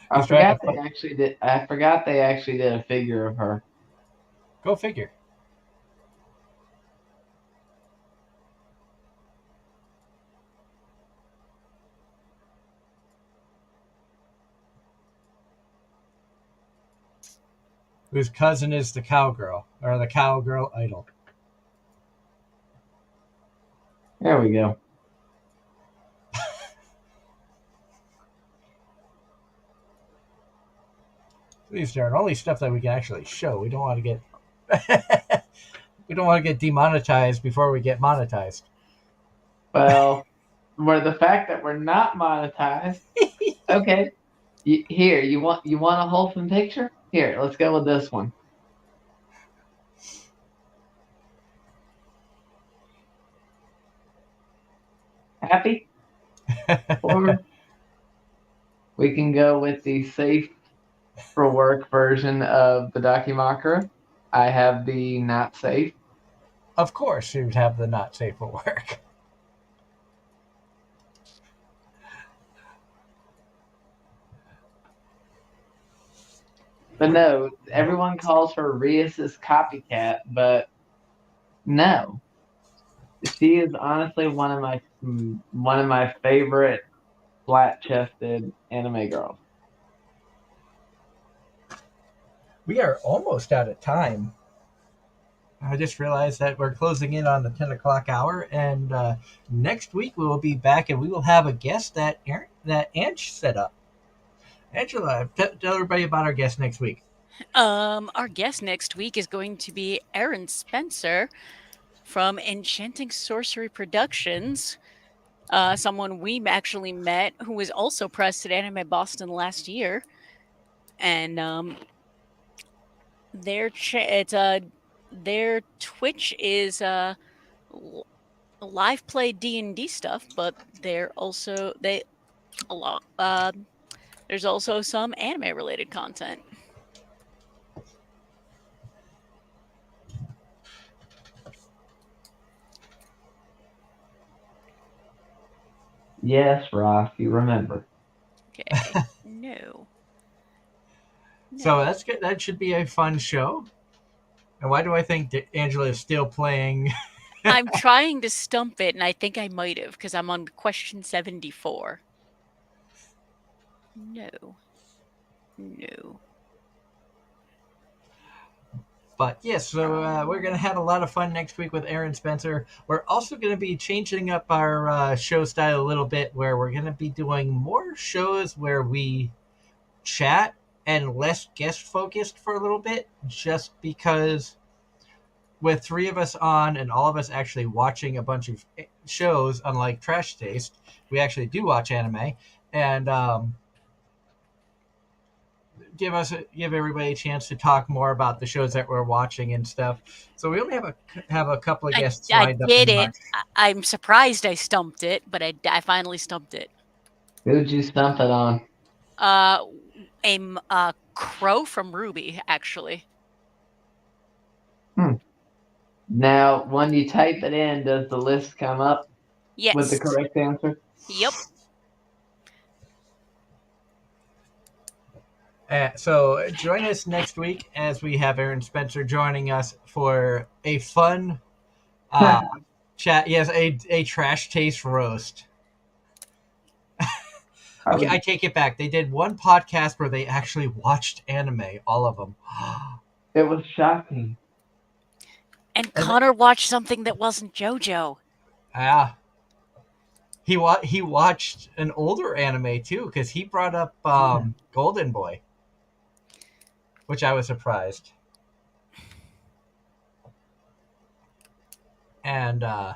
I He's trying to forgot they actually did. I forgot they actually did a figure of her. go figure. Whose cousin is the cowgirl or the cowgirl idol. There we go. These are only stuff that we can actually show. We don't want to get we don't want to get demonetized before we get monetized. Well, where the fact that we're not monetized. Okay, here you want a wholesome picture? Here, let's go with this one. Happy? Or we can go with the safe for work version of the Dakimakura. I have the not safe. Of course, you'd have the not safe for work. But no, everyone calls her Rias's copycat, but no. She is honestly one of my favorite flat chested anime girls. We are almost out of time. I just realized that we're closing in on the 10 o'clock hour, and next week we will be back and we will have a guest that Ange set up. Angela, tell everybody about our guest next week. Our guest next week is going to be Aaron Spencer from Enchanting Sorcery Productions. Someone we actually met who was also pressed at Anime Boston last year, and their Twitch is live play D&D stuff, but they're also they a lot. There's also some anime related content. Yes, Ross, you remember. Okay. No. So that's good. That should be a fun show. And why do I think Angela is still playing? I'm trying to stump it, and I think I might have because I'm on question 74. No. No. But yes, so we're going to have a lot of fun next week with Aaron Spencer. We're also going to be changing up our show style a little bit, where we're going to be doing more shows where we chat and less guest focused for a little bit, just because with three of us on and all of us actually watching a bunch of shows, unlike Trash Taste, we actually do watch anime, and give everybody a chance to talk more about the shows that we're watching and stuff. So we only have a couple of guests I lined up did in it. mind. I'm surprised I stumped it, but I finally stumped it. Who'd you stump it on? Uh, a crow from Ruby, actually. Now, when you type it in, does the list come up with the Yes. correct answer? Yep. So join us next week as we have Aaron Spencer joining us for a fun chat. Yes, a Trash Taste roast. Okay, I take it back. They did one podcast where they actually watched anime, all of them. It was shocking. And And Connor watched something that wasn't JoJo. yeah, he watched an older anime too because he brought up Golden Boy, which I was surprised. And then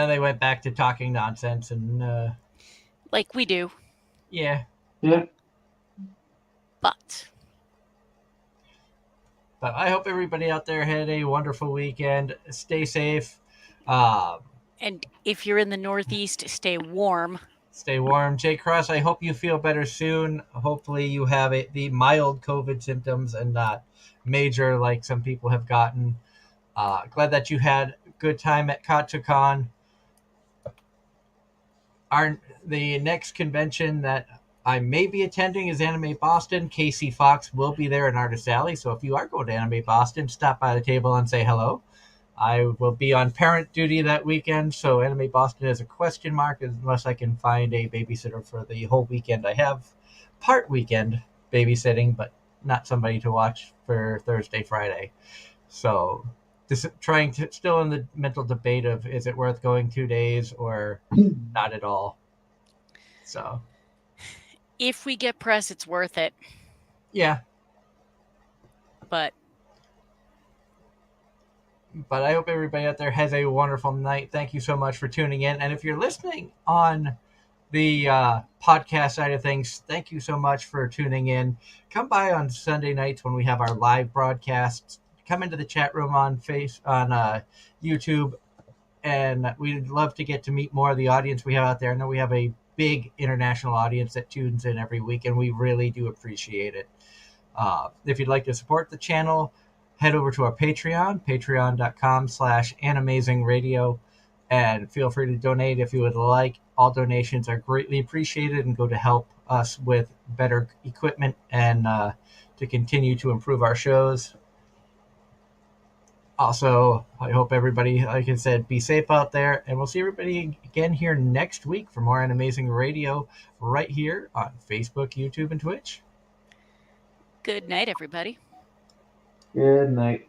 they went back to talking nonsense and Like we do. yeah. Yeah. But But I hope everybody out there had a wonderful weekend. Stay safe. Uh, and if you're in the Northeast, stay warm. Stay warm. Jay Cross, I hope you feel better soon. Hopefully you have the mild COVID symptoms and not major like some people have gotten. Glad that you had a good time at Katsucon. The next convention that I may be attending is Anime Boston. Casey Fox will be there in Artist Alley. So if you are going to Anime Boston, stop by the table and say hello. I will be on parent duty that weekend, so Anime Boston is a question mark unless I can find a babysitter for the whole weekend. I have part weekend babysitting, but not somebody to watch for Thursday, Friday. So this trying to still in the mental debate of is it worth going 2 days or not at all. So If we get press, it's worth it. yeah, But I hope everybody out there has a wonderful night. Thank you so much for tuning in. And if you're listening on the podcast side of things, thank you so much for tuning in. Come by on Sunday nights when we have our live broadcasts. Come into the chat room on YouTube, and we'd love to get to meet more of the audience we have out there. I know we have a big international audience that tunes in every week, and we really do appreciate it. If you'd like to support the channel, head over to our Patreon, patreon.com/Anime-Zing Radio, and feel free to donate if you would like. All donations are greatly appreciated and go to help us with better equipment and to continue to improve our shows. Also, I hope everybody, like I said, be safe out there, and we'll see everybody again here next week for more Anime-Zing Radio right here on Facebook, YouTube, and Twitch. good night, everybody. Good night.